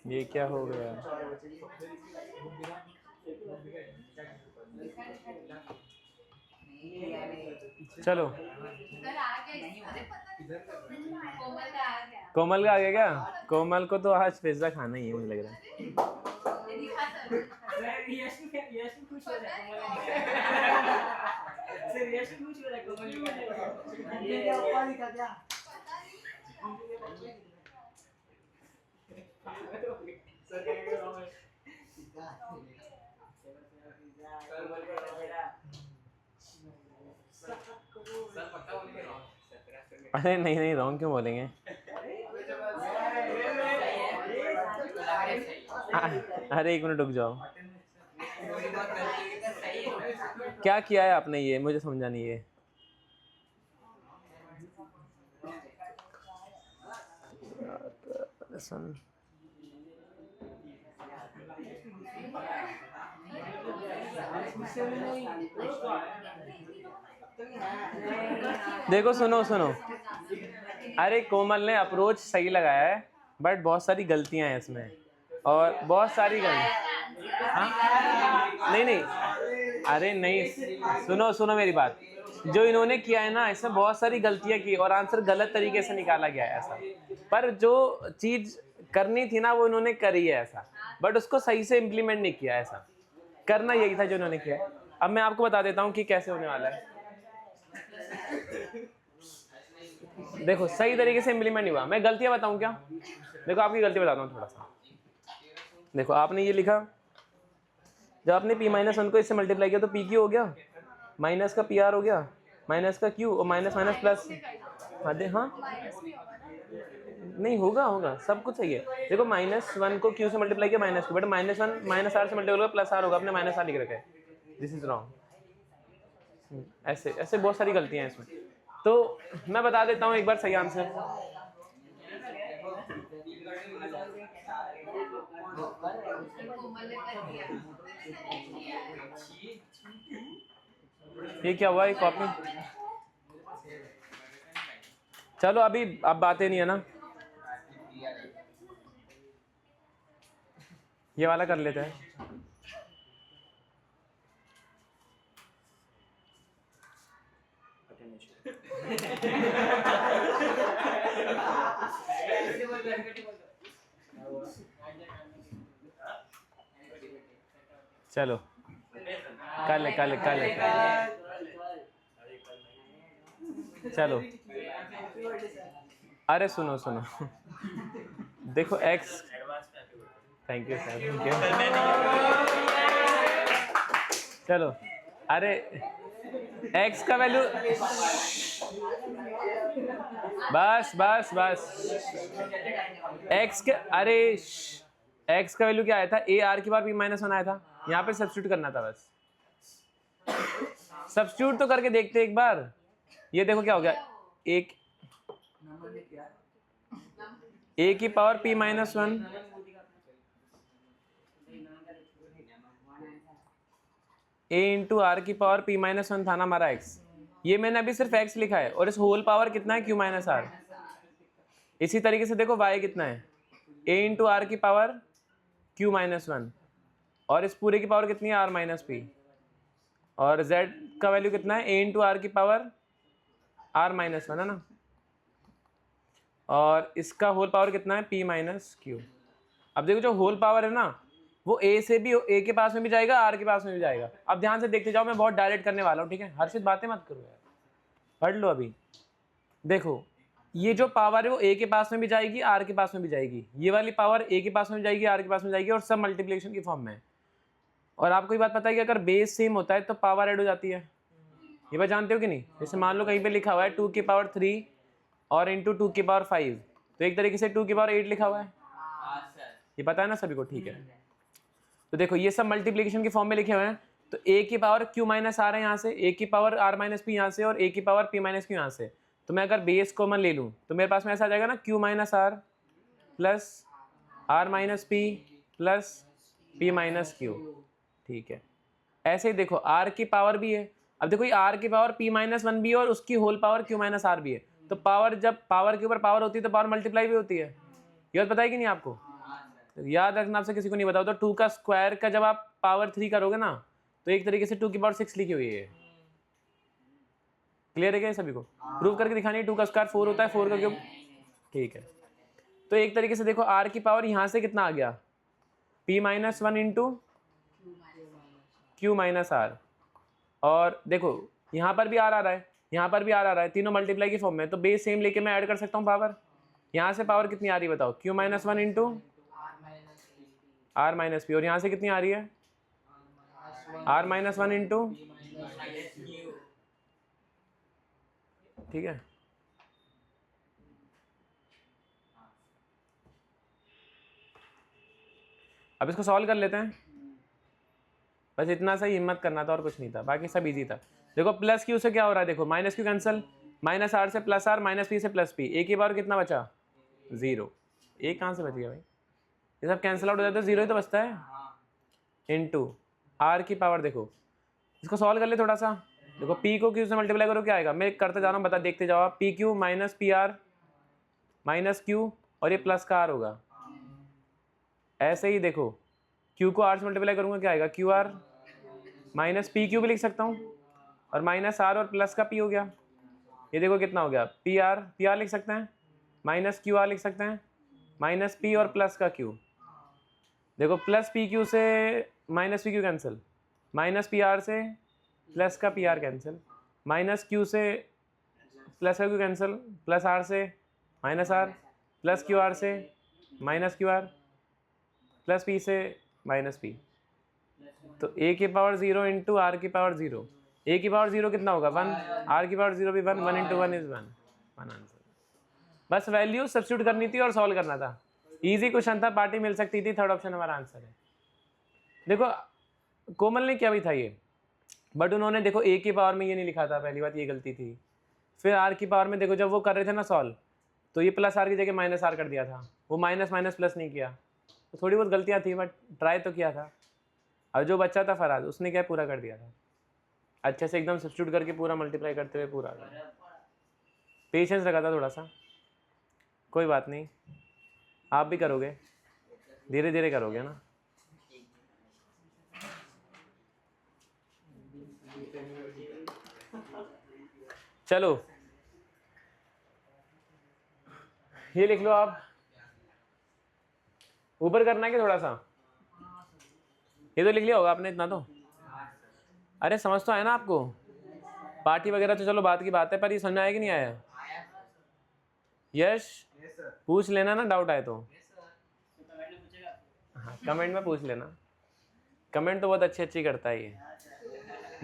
ये क्या हो गया? चलो कोमल का आ गया क्या? कोमल को तो आज पिज्जा खाना ही है मुझे लग रहा है। अरे नहीं नहीं, रॉन्ग क्यों बोलेंगे? अरे एक मिनट रुक जाओ। क्या किया है आपने? ये मुझे समझा नहीं है। देखो सुनो सुनो, अरे कोमल ने अप्रोच सही लगाया है, बट बहुत सारी गलतियां हैं इसमें, और बहुत सारी नहीं नहीं, अरे नहीं, सुनो सुनो मेरी बात। जो इन्होंने किया है ना, इसमें बहुत सारी गलतियां की और आंसर गलत तरीके से निकाला गया है ऐसा। पर जो चीज करनी थी ना वो इन्होंने करी है ऐसा। बट उसको सही से इम्प्लीमेंट नहीं किया। ऐसा करना यही था जो उन्होंने किया है। अब मैं आपको बता देता हूँ कि कैसे होने वाला है। देखो सही तरीके से इम्प्लीमेंट नहीं हुआ। मैं गलतियां बताऊं क्या? देखो आपकी गलती बताता हूँ थोड़ा सा। देखो आपने ये लिखा, जब आपने p-1 को इससे मल्टीप्लाई किया तो p क्यू हो गया, माइनस का pr हो गया, माइनस का q और माइनस माइनस प्लस। हाँ नहीं होगा, होगा सब कुछ सही है। देखो -1 को q से मल्टीप्लाई किया माइनस q, बट -1 -r से मल्टीप्लाई होगा प्लस r होगा। आपने -r लिख रखा है, दिस इज रॉन्ग। ऐसे ऐसे बहुत सारी गलतियां हैं इसमें। तो मैं बता देता हूँ एक बार सही आंसर। ये क्या हुआ, एक कॉपी? चलो अभी अब बातें नहीं है ना, ये वाला कर लेते हैं। चलो कल चलो अरे सुनो सुनो, देखो x, thank you sir, thank you. चलो अरे x का वैल्यू, बस बस बस, x के, अरे x का वैल्यू क्या आया था? a r की बार p-1 आया था। यहाँ पे सब्स्टिट्यूट करना था बस। सब्स्टिट्यूट तो करके देखते एक बार। ये देखो क्या हो गया, एक a की power p-1, a into R की पावर p-1 था ना हमारा x। ये मैंने अभी सिर्फ x लिखा है, और इस होल पावर कितना है? q-r। इसी तरीके से देखो y कितना है? a इंटू आर की पावर q-1, और इस पूरे की पावर कितनी है? r-p। और z का वैल्यू कितना है? a इंटू आर की पावर r-1 है ना, और इसका होल पावर कितना है? p-q। अब देखो जो होल पावर है ना, वो a से भी, a के पास में भी जाएगा, r के पास में भी जाएगा। अब ध्यान से देखते जाओ, मैं बहुत डायरेक्ट करने वाला हूँ, ठीक है? हर्षित बातें मत करो यार, पढ़ लो अभी। देखो ये जो पावर है वो a के पास में भी जाएगी, r के पास में भी जाएगी। ये वाली पावर a के पास में जाएगी, r के पास में जाएगी, और सब मल्टीप्लिकेशन की फॉर्म में है। और आपको ये बात पता है कि अगर बेस सेम होता है तो पावर ऐड हो जाती है। ये बात जानते हो कि नहीं? जैसे मान लो कहीं पे लिखा हुआ है 2 की पावर 3 और इंटू 2 की पावर 5, तो एक तरीके से 2 की पावर 8 लिखा हुआ है। ये पता है ना सभी को? ठीक है। तो देखो ये सब मल्टीप्लिकेशन के फॉर्म में लिखे हुए हैं। तो a की पावर q-r है यहाँ से, a की पावर r-p यहाँ से, और a की पावर p-q यहाँ से। तो मैं अगर बेस कॉमन ले लूँ तो मेरे पास में ऐसा आ जाएगा ना, q-r plus r-p plus p-q। ठीक है। ऐसे ही देखो r की पावर भी है। अब देखो ये r की पावर p-1 भी है, और उसकी होल पावर q-r भी है। तो पावर, जब पावर के ऊपर पावर होती है तो पावर मल्टीप्लाई भी होती है। ये बात पता है कि नहीं आपको? याद रखना, आपसे किसी को नहीं बताओ तो 2 का स्क्वायर का जब आप पावर 3 करोगे ना, तो एक तरीके से 2 की पावर 6 लिखी हुई है। क्लियर है क्या सभी को? प्रूव करके दिखानी है। 2 का स्क्वायर 4 होता है, 4 का क्यूब। ठीक है। तो एक तरीके से देखो r की पावर यहाँ से कितना आ गया? p-1 into q-r। और देखो यहाँ पर भी r आ रहा है, यहाँ पर भी r आ रहा है, तीनों मल्टीप्लाई की फॉर्म में। तो बेस सेम लेके मैं ऐड कर सकता हूँ पावर। यहाँ से पावर कितनी आ रही है बताओ? q-1 इंटू r-p, और यहाँ से कितनी आ रही है? r-1 इंटू, ठीक है। अब इसको सॉल्व कर लेते हैं। बस इतना सा ही हिम्मत करना था और कुछ नहीं था, बाकी सब इजी था। देखो प्लस क्यू से क्या हो रहा है? देखो minus Q cancel, minus R से प्लस आर, माइनस पी से प्लस पी। ए की पावर कितना बचा? 0। ए कहाँ से बच गया भाई? ये सब कैंसिल आउट हो जाता है, 0 ही तो बचता है। इनटू आर की पावर, देखो इसको सॉल्व कर ले थोड़ा सा। देखो पी को क्यू से मल्टीप्लाई करो, क्या आएगा? मैं करते जा रहा हूँ, बता देखते जाओ आप। P Q minus P are minus Q, और ये प्लस का आर होगा। ऐसे ही देखो क्यू को आर से मल्टीप्लाई करूंगा, क्या आएगा? Q R minus P Q भी लिख सकता हूँ, और माइनस आर और प्लस का पी हो गया। ये देखो कितना हो गया? पी आर लिख सकते हैं, माइनस क्यू आर लिख सकते हैं, माइनस पी और प्लस का क्यू। देखो प्लस पी क्यू से minus P Q cancel, minus P R से प्लस का P R cancel, minus Q से प्लस का क्यू कैंसिल, प्लस आर से minus R, plus Q R से minus Q R, plus P से minus P. तो A की power 0 into R की पावर 0, ए की पावर 0 कितना होगा 1, आर की पावर 0 भी 1, 1 इंटू 1 इज 1 आंसर। बस वैल्यू सब्स्टिट्यूट करनी थी और सॉल्व करना था। इजी क्वेश्चन था, पार्टी मिल सकती थी, थर्ड ऑप्शन हमारा आंसर है। देखो कोमल ने क्या भी था ये, बट उन्होंने देखो ए की पावर में ये नहीं लिखा था, पहली बात ये गलती थी। फिर आर की पावर में देखो जब वो कर रहे थे ना सॉल्व, तो ये प्लस आर की जगह माइनस आर कर दिया था, वो माइनस माइनस प्लस नहीं किया। तो थोड़ी बहुत गलतियाँ थी बट ट्राई तो किया था। अब जो बच्चा था फराज, उसने क्या पूरा कर दिया था अच्छे से, एकदम सब्स्टिट्यूट करके पूरा मल्टीप्लाई करते हुए पूरा। पेशेंस रखा था थोड़ा सा, कोई बात नहीं, आप भी करोगे, धीरे धीरे करोगे ना। चलो ये लिख लो आप, ऊपर करना है कि थोड़ा सा, ये तो लिख लिया होगा आपने इतना तो। अरे समझ तो आया ना आपको, पार्टी वगैरह तो चलो बात की बात है, पर ये समझ में आया कि नहीं आया? यश पूछ लेना ना डाउट आए तो। हाँ कमेंट में पूछ लेना, कमेंट तो बहुत अच्छी अच्छी करता है ये,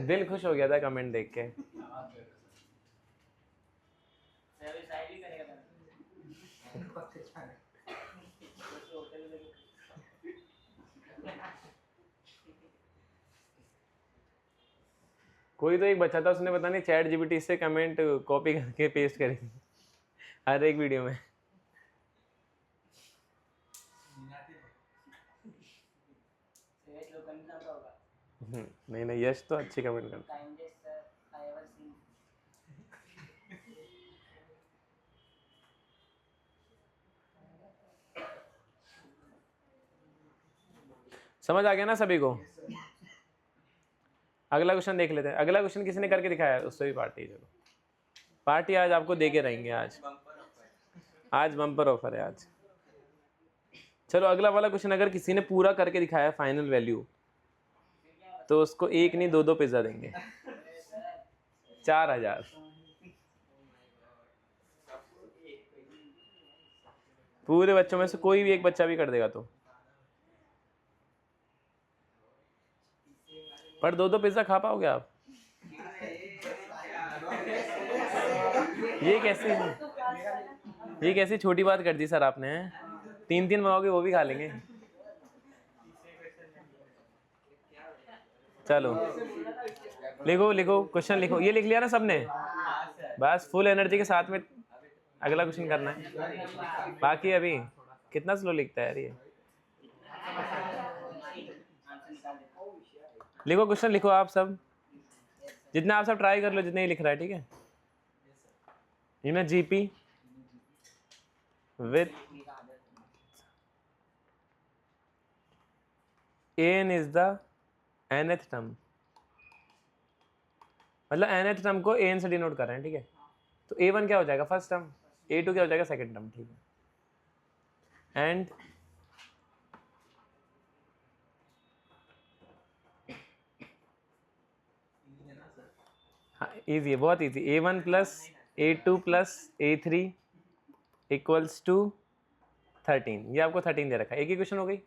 दिल खुश हो गया था कमेंट देख के। कोई तो एक बच्चा था, उसने पता नहीं चैट जीपीटी से कमेंट कॉपी करके पेस्ट करी थी हर एक वीडियो में। नहीं नहीं, यश तो अच्छी कमेंट करता है। समझ आ गया ना सभी को? अगला क्वेश्चन देख लेते हैं। अगला क्वेश्चन किसी ने करके दिखाया उससे भी पार्टी। चलो पार्टी आज आपको दे के रहेंगे, आज बम्पर ऑफर है आज। चलो अगला वाला क्वेश्चन, अगर किसी ने पूरा करके दिखाया फाइनल वैल्यू, तो उसको एक नहीं 2 पिज्जा देंगे, 4000। पूरे बच्चों में से कोई भी एक बच्चा भी कर देगा तो, पर 2 पिज्जा खा पाओगे आप? ये कैसी छोटी बात कर दी सर आपने, 3 मंगाओगे वो भी खा लेंगे। चलो लिखो लिखो क्वेश्चन लिखो, ये लिख लिया ना सबने? बस फुल एनर्जी के साथ में अगला क्वेश्चन करना है। बाकी अभी कितना स्लो लिखता है यार ये। लिखो क्वेश्चन लिखो आप सब, जितना आप सब ट्राई कर लो, जितने ही लिख रहा है, ठीक है। Image GP with an is the nth term, मतलब nth टर्म को an से डिनोट कर रहे हैं, ठीक है। तो a1 क्या हो जाएगा फर्स्ट टर्म, a2 क्या हो जाएगा सेकंड टर्म, ठीक है। एंड हाँ इजी है, बहुत easy. a1 plus a2 plus a3 equals to 13, ये आपको 13 दे रखा है। एक ही क्वेश्चन हो गई।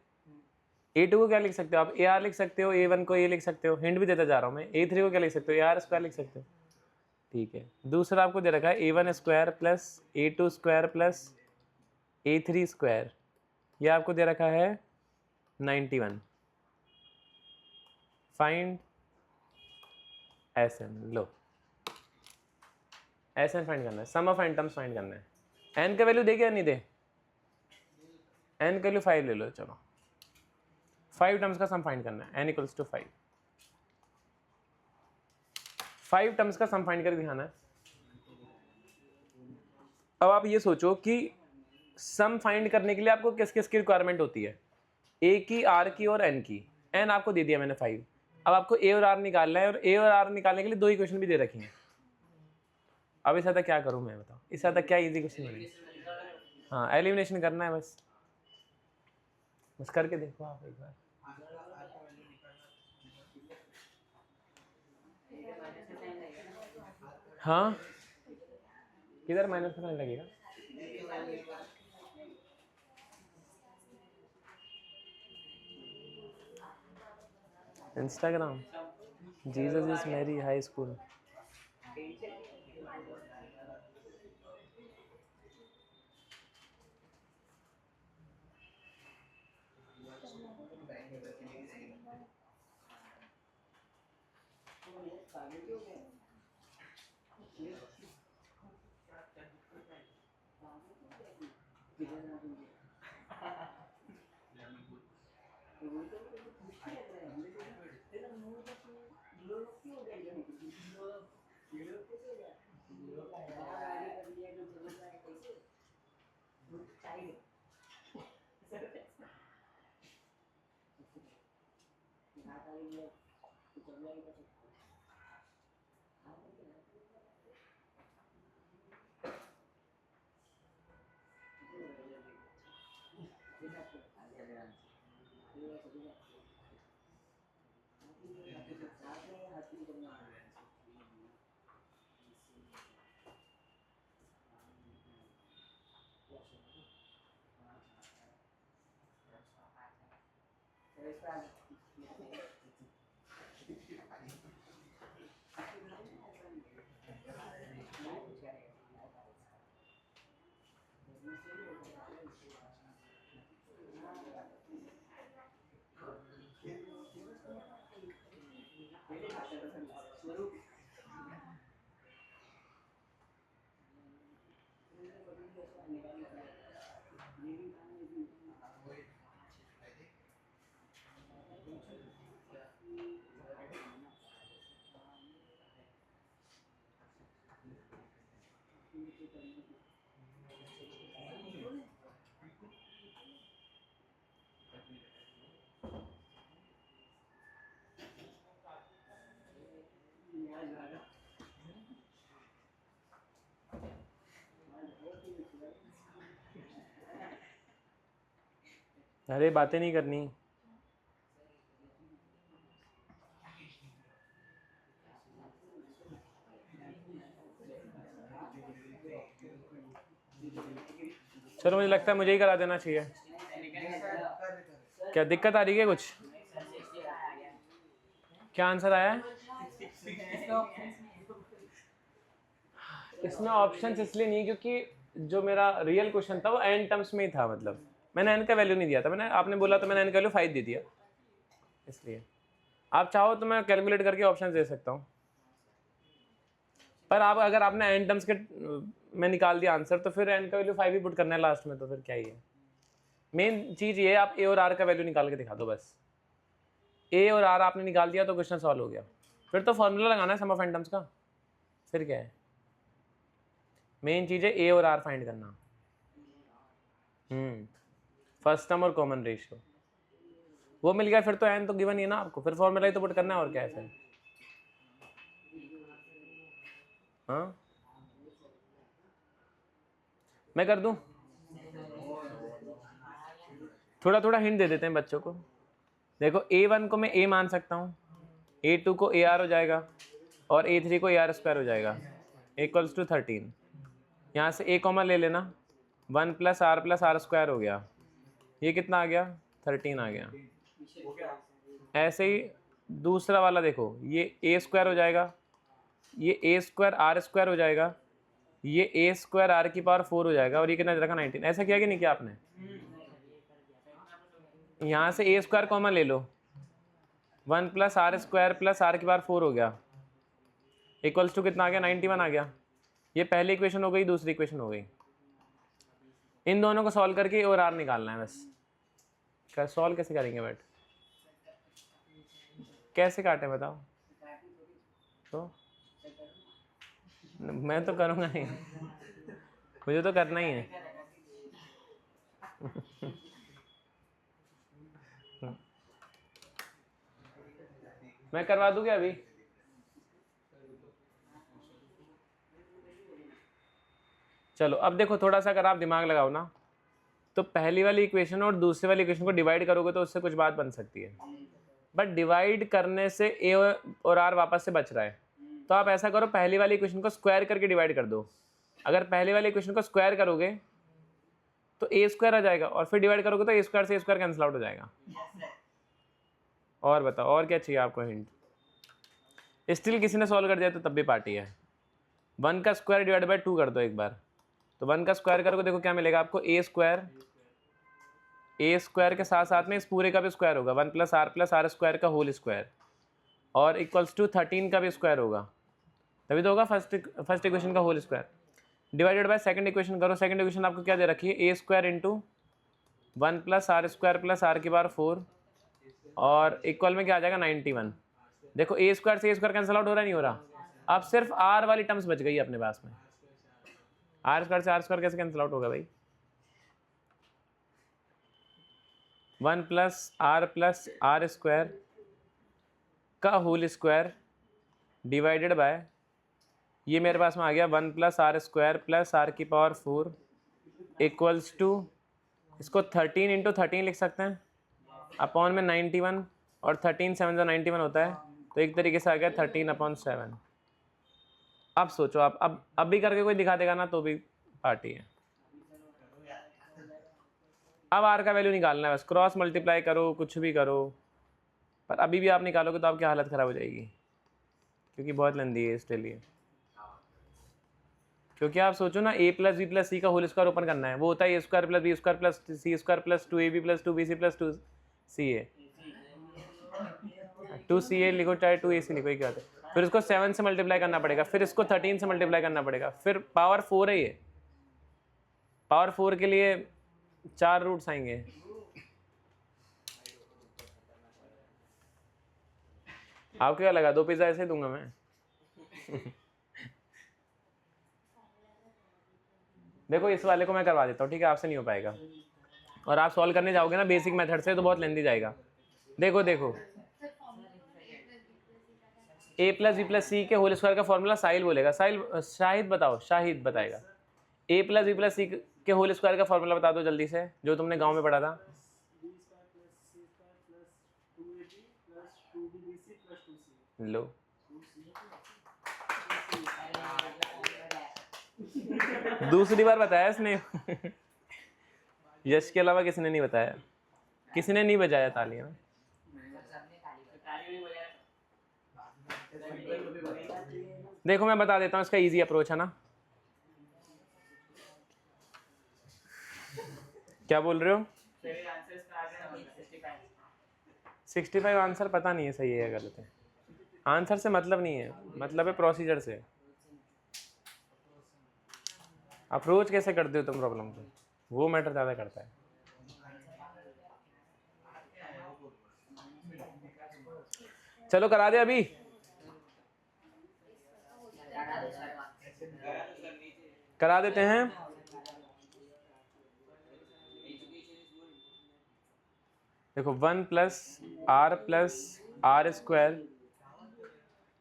a2 को क्या लिख सकते हो आप, ar लिख सकते हो, a1 को a लिख सकते हो, हिंट भी देता जा रहा हूँ मैं। a3 को क्या लिख सकते हो, ar स्क्वायर लिख सकते हो, ठीक है। दूसरा आपको दे रखा है a1 square plus a2 square plus a3 square, ये आपको दे रखा है 91। फाइंड Sn, लो Sn फाइंड करना है, sum of n terms find करना है। n का वैल्यू दे क्या नहीं दे, n का वैल्यू 5 ले लो, चलो 5 टर्म्स का सम फाइंड करना है, n इक्वल्स टू 5। 5 टर्म्स का सम फाइंड करके दिखाना है। अब आप ये सोचो कि सम फाइंड करने के लिए आपको किस किस की रिक्वायरमेंट होती है, a की, r की और n की। n आपको दे दिया मैंने 5, अब आपको a और r निकालना है, और a और r निकालने के लिए 2 इक्वेशन भी दे रखी हैं। अब इससे ज़्यादा क्या करूँ मैं, बताओ, इससे ज़्यादा क्या इजी क्वेश्चन बनेगा? हाँ एलिमिनेशन करना है बस। बस करके देखो आप एक बार। हाँ किधर माइनस का साइन लगेगा? इंस्टाग्राम जीसस इज मेरी हाई स्कूल। अरे बातें नहीं करनी। चलो मुझे लगता है मुझे ही करा देना चाहिए। क्या दिक्कत आ रही है कुछ? क्या आंसर आया है इसमें? ऑप्शंस इसलिए नहीं क्योंकि जो मेरा रियल क्वेश्चन था वो एन टर्म्स में ही था, मतलब मैंने एन का वैल्यू नहीं दिया था। मैंने आपने बोला तो मैंने एन का वैल्यू 5 दे दिया, इसलिए आप चाहो तो मैं कैलकुलेट करके ऑप्शन दे सकता हूँ। पर आप अगर आपने एन टर्म्स के में निकाल दिया आंसर तो फिर एन का वैल्यू 5 ही पुट करना है लास्ट में, तो फिर क्या ही है। मेन चीज़ ये है आप ए और आर का वैल्यू निकाल के दिखा दो बस। ए और आर आपने निकाल दिया तो क्वेश्चन सॉल्व हो गया। फिर तो फॉर्मूला लगाना है सम ऑफ एन टर्म्स का, फिर क्या है। मेन चीज़ है ए और आर फाइंड करना। फर्स्ट टर्म और कॉमन रेशियो वो मिल गया, फिर तो एन तो गिवन ही है ना आपको, फिर फॉर्मूला ही तो पुट करना है और क्या है फिर। हाँ मैं कर दूं? थोड़ा थोड़ा हिंट दे देते हैं बच्चों को। देखो A1 को मैं A मान सकता हूँ, A2 को AR हो जाएगा और A3 को AR स्क्वायर हो जाएगा इक्वल्स टू 13। यहाँ से A कॉमन ले लेना, 1 + R स्क्वायर हो गया, ये कितना आ गया 13 आ गया। ऐसे ही दूसरा वाला देखो, ये A स्क्वायर हो जाएगा, ये A स्क्वायर R स्क्वायर हो जाएगा, ये A स्क्वायर R⁴ हो जाएगा और ये कितना रखा 19। ऐसा किया कि नहीं किया आपने? यहाँ से A स्क्वायर कॉमन ले लो, 1 + R स्क्वायर + R⁴ हो गया इक्वल्स टू कितना आ गया 91 आ गया। ये पहली इक्वेशन हो गई, दूसरी इक्वेशन हो गई। इन दोनों को सॉल्व करके और आर निकालना है बस। क्या सॉल्व कैसे करेंगे बट कैसे काटे बताओ तो? मैं तो करूँगा नहीं, मुझे तो करना ही है। मैं करवा दूँ क्या अभी? चलो अब देखो थोड़ा सा अगर आप दिमाग लगाओ ना तो पहली वाली इक्वेशन और दूसरी वाली इक्वेशन को डिवाइड करोगे तो उससे कुछ बात बन सकती है, बट डिवाइड करने से ए और आर वापस से बच रहा है। तो आप ऐसा करो, पहली वाली इक्वेशन को स्क्वायर करके डिवाइड कर दो। अगर पहली वाली इक्वेशन को स्क्वायर करोगे तो ए स्क्वायर आ जाएगा, और फिर डिवाइड करोगे तो ए स्क्वायर से ए स्क्वायर कैंसिल आउट हो जाएगा। और बताओ और क्या चाहिए आपको हिंट? स्टिल किसी ने सॉल्व कर दिया तो तब भी पार्टी है। 1 का स्क्वायर डिवाइड बाय 2 कर दो एक बार, तो 1 का स्क्वायर करोगे देखो क्या मिलेगा आपको, ए स्क्वायर के साथ साथ में इस पूरे का भी स्क्वायर होगा, 1 + r स्क्वायर का होल स्क्वायर, और इक्वल्स टू 13 का भी स्क्वायर होगा, तभी तो होगा फर्स्ट इक्वेशन का whole square. Divided by second equation करो। सेकंड इक्वेशन आपको क्या दे रखी है, A square into 1 + r square + r⁴ और इक्वल में क्या आ जाएगा 91। देखो ए स्क्वायर से ए स्क्वायर कैंसिल आउट हो रहा नहीं हो रहा, अब सिर्फ आर वाली टर्म्स बच गई अपने पास में। आर स्क्वायर से आर स्क्वायर कैसे कैंसिल आउट होगा भाई? 1 + r स्क्वायर का होल स्क्वायर डिवाइडेड बाय, ये मेरे पास में आ गया 1 + r square + r⁴ equals to, इसको 13 × 13 लिख सकते हैं अपॉन में 91, और 13 7 जो 91 होता है, तो एक तरीके से आ गया 13/7। अब सोचो आप, अब भी करके कोई दिखा देगा ना तो भी पार्टी है। अब आर का वैल्यू निकालना है, बस क्रॉस मल्टीप्लाई करो, कुछ भी करो, पर अभी भी आप निकालोगे तो आपकी हालत ख़राब हो जाएगी, क्योंकि बहुत लंबी है इसके लिए। क्योंकि आप सोचो ना, a + b + c का होल स्क्वायर ओपन करना है, वो होता है a² + b² + c² + 2ab + 2bc + 2ca। 2ca लिखो चाहे 2ac लिखो, क्या होता है, फिर उसको 7 से मल्टीप्लाई करना पड़ेगा, फिर इसको 13 से मल्टीप्लाई करना पड़ेगा, फिर पावर 4 है ये, पावर 4 के लिए 4 रूट्स आएंगे। आपको क्या लगा 2 पिज़्ज़ा ऐसे ही दूंगा मैं? देखो इस वाले को मैं करवा देता हूँ, ठीक है, आपसे नहीं हो पाएगा, और आप सॉल्व करने जाओगे ना बेसिक मेथड से तो बहुत लेंदी जाएगा। देखो a + b + c के होल स्क्वायर का फॉर्मूला साहिल बोलेगा, शाहिद बताओ, शाहिद बताएगा। a + b + c के होल स्क्वायर का फॉर्मूला बता दो जल्दी से, जो तुमने गांव में पढ़ा था। लो दूसरी बार बताया इसने। यश के अलावा किसी ने नहीं बताया, किसी ने नहीं बजाया तालियां। देखो मैं बता देता हूँ, इसका इजी अप्रोच है ना। क्या बोल रहे हो? 65 आंसर पता नहीं है सही है या गलत है। आंसर से मतलब नहीं है, मतलब है प्रोसीजर से। अप्रोच कैसे करते हो तुम प्रॉब्लम को, वो मैटर ज़्यादा करता है। चलो करा दे अभी। करा देते हैं। देखो 1 + r स्क्वायर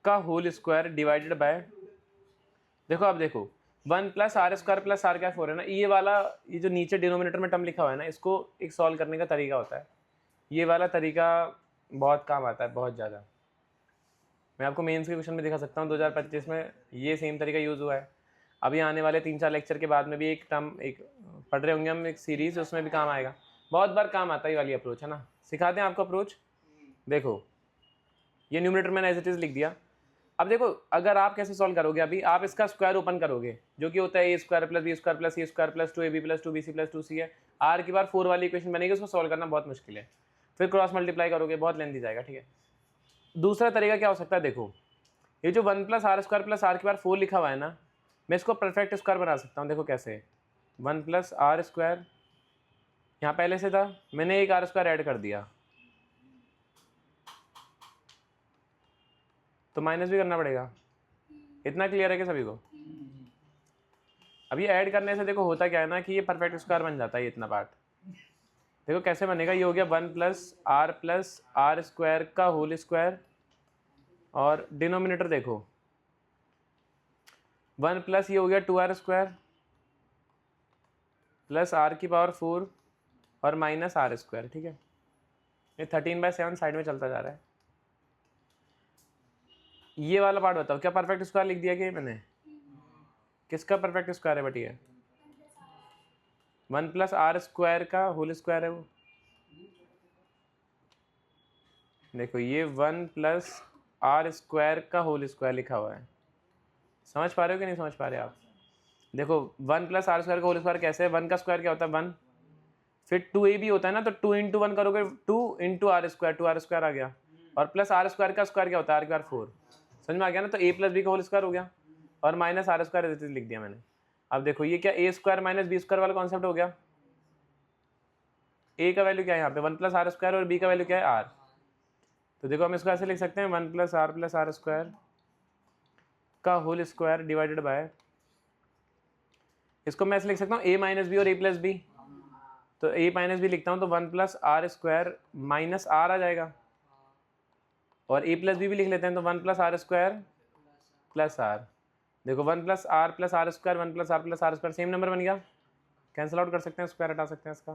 का होल स्क्वायर डिवाइडेड बाय, देखो अब देखो 1 + r स्क्वायर + r⁴ है ना, ये वाला, ये जो नीचे डिनोमिनेटर में टर्म लिखा हुआ है ना, इसको एक सॉल्व करने का तरीका होता है। ये वाला तरीका बहुत काम आता है, बहुत ज़्यादा। मैं आपको मेंस के क्वेश्चन में दिखा सकता हूँ, 2025 में ये सेम तरीका यूज़ हुआ है। अभी आने वाले 3-4 लेक्चर के बाद में भी एक टर्म एक पढ़ रहे होंगे हम, एक सीरीज़, उसमें भी काम आएगा, बहुत बार काम आता है ये वाली अप्रोच, है ना। सिखाते हैं आपको अप्रोच। देखो ये न्यूमरेटर मैंने एज इट इज़ लिख दिया। अब देखो अगर आप कैसे सॉल्व करोगे, अभी आप इसका स्क्वायर ओपन करोगे, जो कि होता है a² + b² + c² + 2ab + 2bc + 2c है। r⁴ वाली इक्वेशन बनेगी, उसको सॉल्व करना बहुत मुश्किल है, फिर क्रॉस मल्टीप्लाई करोगे, बहुत लेंथी जाएगा, ठीक है। दूसरा तरीका क्या हो सकता है, देखो ये जो 1 + r² + r⁴ लिखा हुआ है ना, मैं इसको परफेक्ट स्क्वायर बना सकता हूँ। देखो कैसे, 1 + r², यहाँ पहले से था, मैंने एक r² ऐड कर दिया, तो माइनस भी करना पड़ेगा। इतना क्लियर है कि सभी को? अब ये ऐड करने से देखो होता क्या है ना, कि ये परफेक्ट स्क्वायर बन जाता है, ये इतना पार्ट। देखो कैसे बनेगा, ये हो गया 1 + r का होल स्क्वायर, और डिनोमिनेटर देखो 1 प्लस ये हो गया 2r² + r⁴ और माइनस आर स्क्वायर, ठीक है। ये 13/7 साइड में चलता जा रहा है। ये वाला पार्ट बताओ, क्या परफेक्ट स्क्वायर लिख दिया क्या मैंने? किसका परफेक्ट स्क्वायर है बट ये 1+r² का होल स्क्वायर है वो। देखो ये 1+r² का होल स्क्वायर लिखा हुआ है। समझ पा रहे हो कि नहीं समझ पा रहे आप? देखो 1+r² का होल स्क्वायर कैसे है? 1 का स्क्वायर क्या होता है? 1। फिर 2a भी होता है ना, तो 2 × 1 करोगे 2 × r², 2r² आ गया। और प्लस r² का स्क्वायर क्या होता है? r² 4। समझ में आ गया ना? तो a + b का होल स्क्वायर हो गया और माइनस r² लिख दिया मैंने। अब देखो ये क्या a² - b² वाला कॉन्सेप्ट हो गया। a का वैल्यू क्या है यहाँ पे? 1+r² और b का वैल्यू क्या है? r। तो देखो हम इसको ऐसे लिख सकते हैं 1+r+r² का होल स्क्वायर डिवाइडेड बाय, इसको मैं ऐसे लिख सकता हूँ a - b और a + b। तो a - b लिखता हूँ तो 1+r² - r आ जाएगा, और a + b भी लिख लेते हैं तो 1+r² + r। देखो 1+r+r², 1+r+r² सेम नंबर बन गया, कैंसिल आउट कर सकते हैं, स्क्वायर हटा सकते हैं इसका,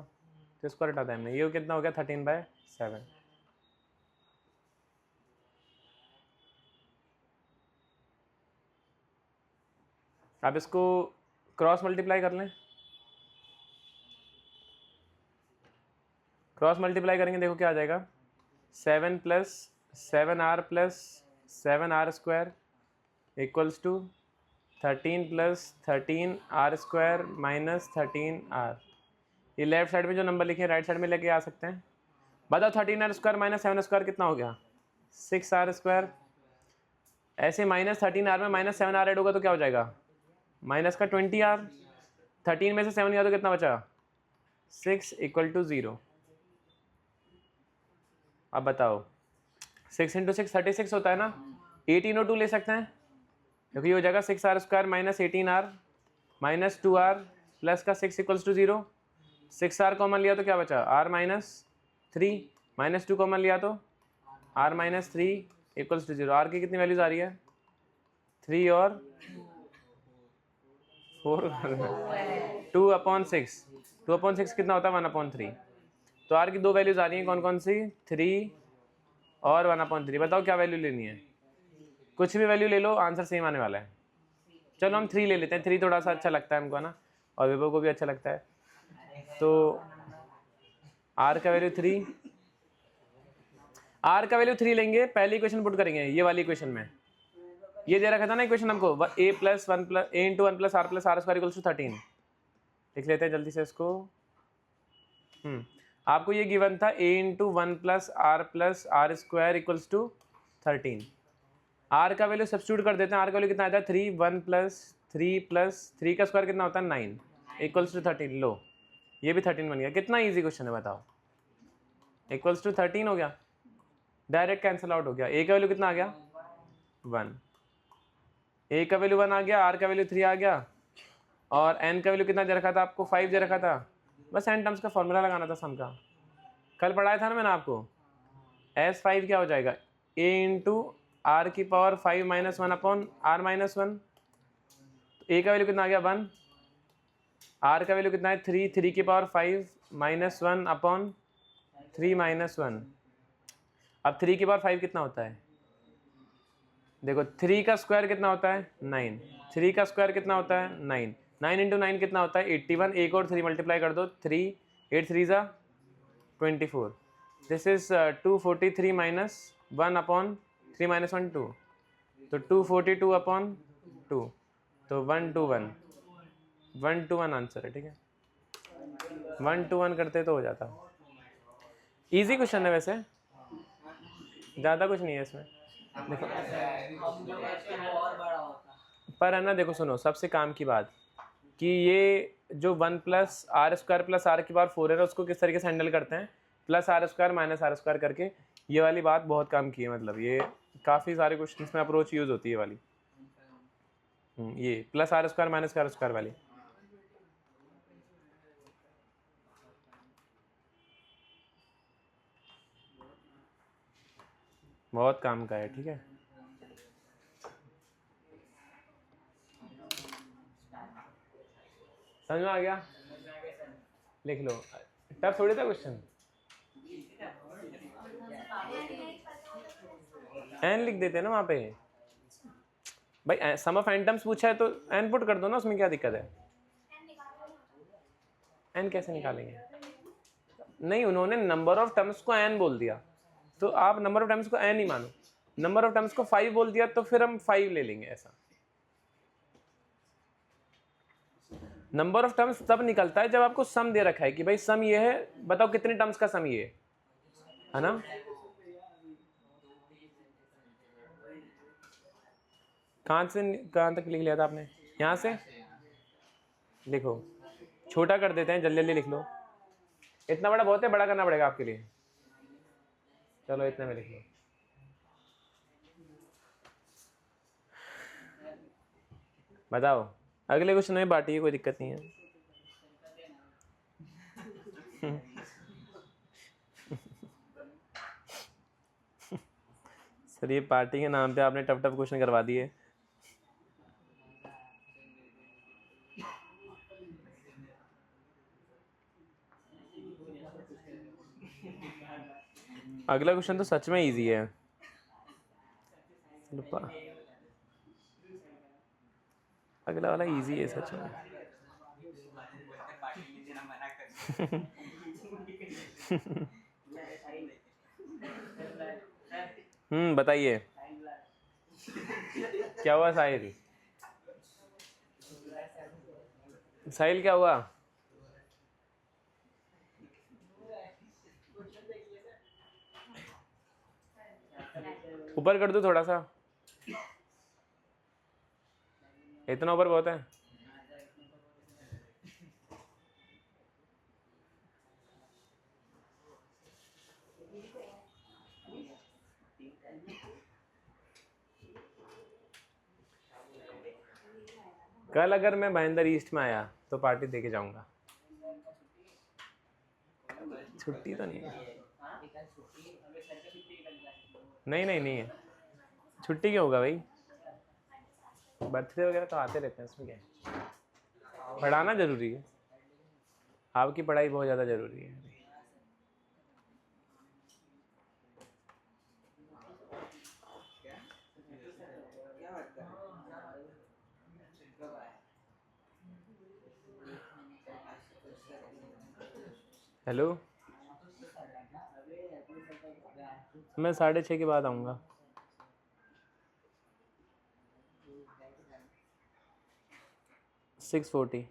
तो स्क्वायर हटाते हैं हमने। ये कितना हो गया? 13/7। अब इसको क्रॉस मल्टीप्लाई कर लें। क्रॉस मल्टीप्लाई करेंगे, देखो क्या आ जाएगा? 7 + 7r + 7r² equals to 13 + 13r² - 13r। ये लेफ्ट साइड में जो नंबर लिखे राइट साइड में लेके आ सकते हैं। बताओ 13r² - 7r² कितना हो गया? 6r²। ऐसे -13r में -7r ऐड होगा तो क्या हो जाएगा? माइनस का 20r। 13 में से 7 गया तो कितना बचा? 6 = 0। अब बताओ 6 × 6 36 होता है ना, 18 और 2 ले सकते हैं। देखो ये हो जाएगा 6r² - 18r - 2r प्लस का 6 = 0। 6r कॉमन लिया तो क्या बचा? r - 3 -2 कॉमन लिया तो r - 3 = 0। r की कितनी वैल्यूज आ रही है? 3 और 4 2/6। 2/6 कितना होता है? 1/3। तो r की दो वैल्यूज आ रही हैं, कौन कौन सी? 3 और 1/3। बताओ क्या वैल्यू लेनी है? कुछ भी वैल्यू ले लो, आंसर सेम आने वाला है। चलो हम 3 ले लेते हैं, 3 थोड़ा सा अच्छा लगता है हमको ना, और विभो को भी अच्छा लगता है। तो r का वैल्यू 3, r का वैल्यू 3 लेंगे, पहली इक्वेशन पुट करेंगे ये वाली इक्वेशन में। ये दे रखा था ना इक्वेशन हमको, a + 1 + a × 1+r+r² = 13। लिख लेते हैं जल्दी से इसको। आपको ये गिवन था a × 1+r+r² = 13। r का वैल्यू सब्स्टिट्यूट कर देते हैं। r का वैल्यू कितना आता है? 3। 1 + 3 + 3 का स्क्वायर कितना होता है? 9 = 13। लो ये भी 13 बन गया। कितना इजी क्वेश्चन है बताओ, = 13 हो गया, डायरेक्ट कैंसिल आउट हो गया। a का वैल्यू कितना आ गया? 1। a का वैल्यू 1 आ गया, r का वैल्यू 3 आ गया, और n का वैल्यू कितना दे रखा था आपको? 5 दे रखा था। बस n टर्म्स का फॉर्मूला लगाना था सम का, कल पढ़ाया था ना मैंने आपको। S5 क्या हो जाएगा? a × r⁵ - 5 - 1/r - 1। तो a का वैल्यू कितना आ गया? 1। r का वैल्यू कितना है? 3। 3 की पावर 5 - 1/3 - 1। अब 3 की पावर 5 कितना होता है? देखो 3 का स्क्वायर कितना होता है? 9। 3 का स्क्वायर कितना होता है? 9। 9 × 9 कितना होता है? 81। एक और 3 मल्टीप्लाई कर दो, 3 8 3 ज़ा 24। दिस इज 243 - 1/3 - 1 2, तो 242/2, तो 1 to 1 1 to 1 आंसर है, ठीक है। 1 to 1 करते तो हो जाता। इजी क्वेश्चन है वैसे, ज़्यादा कुछ नहीं है इसमें। देखो पर है ना, देखो सुनो, सबसे काम की बात कि ये जो 1+r² + r⁴ है ना, उसको किस तरीके से हैंडल करते हैं, +r² - r² करके। ये वाली बात बहुत काम की है, मतलब ये काफ़ी सारे क्वेश्चंस में अप्रोच यूज़ होती है वाली। ये +r² - r² वाली। बहुत काम का है, ठीक है। समझ में आ गया? लिख लो टफ थोड़ी था क्वेश्चन। एन लिख देते हैं ना वहाँ पे भाई, सम ऑफ एन टर्म्स पूछा है तो एन पुट कर दो ना, उसमें क्या दिक्कत है। एन कैसे निकालेंगे? नहीं, उन्होंने नंबर ऑफ टर्म्स को एन बोल दिया, तो आप नंबर ऑफ टर्म्स को एन ही मानो। नंबर ऑफ टर्म्स को 5 बोल दिया तो फिर हम 5 ले लेंगे। ऐसा नंबर ऑफ टर्म्स तब निकलता है जब आपको सम दे रखा है कि भाई सम ये है, बताओ कितने टर्म्स का सम ये है ना। कहाँ से कहाँ तक लिख लिया था आपने? यहाँ से लिखो, छोटा कर देते हैं, जल्दी जल्दी लिख लो। इतना बड़ा बहुत है, बड़ा करना पड़ेगा आपके लिए। चलो इतने में लिख लो। बताओ, अगले क्वेश्चन में बांटिए, कोई दिक्कत नहीं है। सर ये पार्टी के नाम पे आपने टफ टफ क्वेश्चन करवा दिए। अगला क्वेश्चन तो सच में इजी है। अगला वाला इजी है सच में। बताइए क्या हुआ साहिल? साहिल क्या हुआ? ऊपर कर दो थोड़ा सा, इतना ऊपर बहुत है। कल अगर मैं भाईंदर ईस्ट में आया तो पार्टी देके जाऊंगा। छुट्टी तो नहीं है। नहीं है, छुट्टी क्यों होगा भाई? बर्थडे वगैरह तो आते रहते हैं, उसमें क्या है। पढ़ाना जरूरी है, आपकी पढ़ाई बहुत ज़्यादा जरूरी है। हेलो, मैं 6:30 के बाद आऊँगा। $640।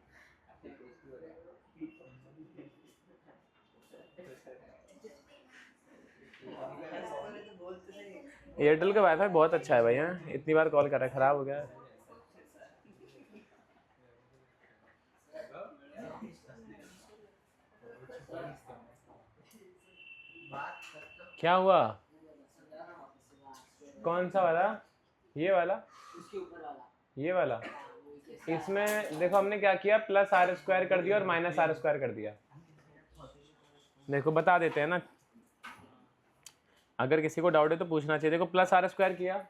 एयरटेल का वाईफाई बहुत अच्छा है भाई। हाँ, इतनी बार कॉल कर रहा है, ख़राब हो गया। क्या हुआ? कौन सा वाला? ये वाला? ये वाला? इसमें देखो हमने क्या किया, +r² कर दिया और -r² कर दिया। देखो बता देते हैं ना, अगर किसी को डाउट है तो पूछना चाहिए। देखो +r² किया,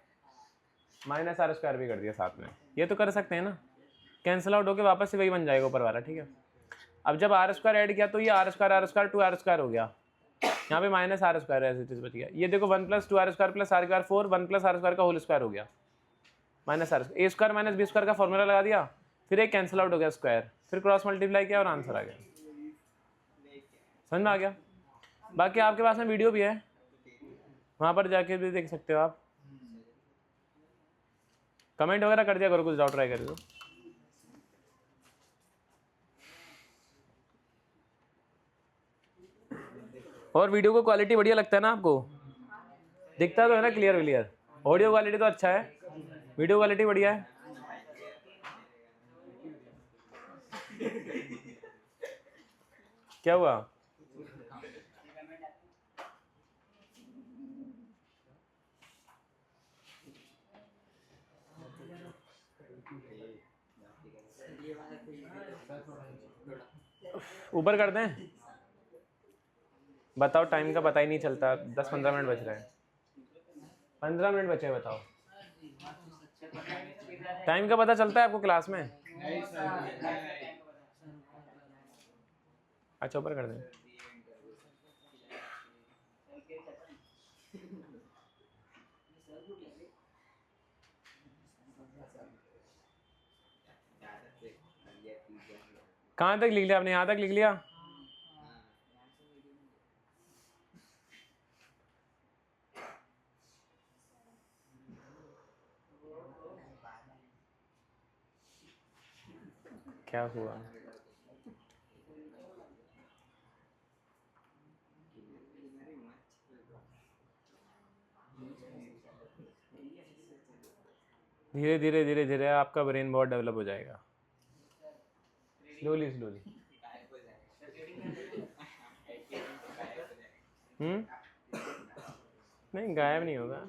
-r² भी कर दिया साथ में। ये तो कर सकते हैं ना, कैंसिल आउट होके वापस से वही बन जाएगा ऊपर वाला। ठीक है, अब जब r² ऐड किया तो ये r² 2r² हो गया, यहाँ पे -r² ऐसे बच गया। ये देखो 1 + 2r² + r² 4, 1 + r² का होल स्क्वायर हो गया, -r², a² - b² का फॉर्मूला लगा दिया, फिर एक कैंसिल आउट हो गया स्क्वायर, फिर क्रॉस मल्टीप्लाई किया और आंसर आ गया। समझ में आ गया? बाकी आपके पास में वीडियो भी है, वहाँ पर जाके भी देख सकते हो आप। कमेंट वगैरह कर दिया करो, कुछ डाउट ट्राई कर दो। और वीडियो को क्वालिटी बढ़िया लगता है ना आपको? दिखता तो है ना क्लियर? ऑडियो क्वालिटी तो अच्छा है, वीडियो क्वालिटी बढ़िया है। क्या हुआ? ऊपर कर दें? बताओ, टाइम का पता ही नहीं चलता, 10-15 मिनट बच रहे हैं। 15 मिनट बचे, बताओ। टाइम का पता चलता है आपको क्लास में? अच्छा ऊपर कर दें। कहाँ तक लिख लिया आपने? यहाँ तक लिख लिया? क्या हुआ? धीरे धीरे धीरे धीरे आपका ब्रेन बहुत डेवलप हो जाएगा, स्लोली स्लोली। नहीं, गायब नहीं होगा।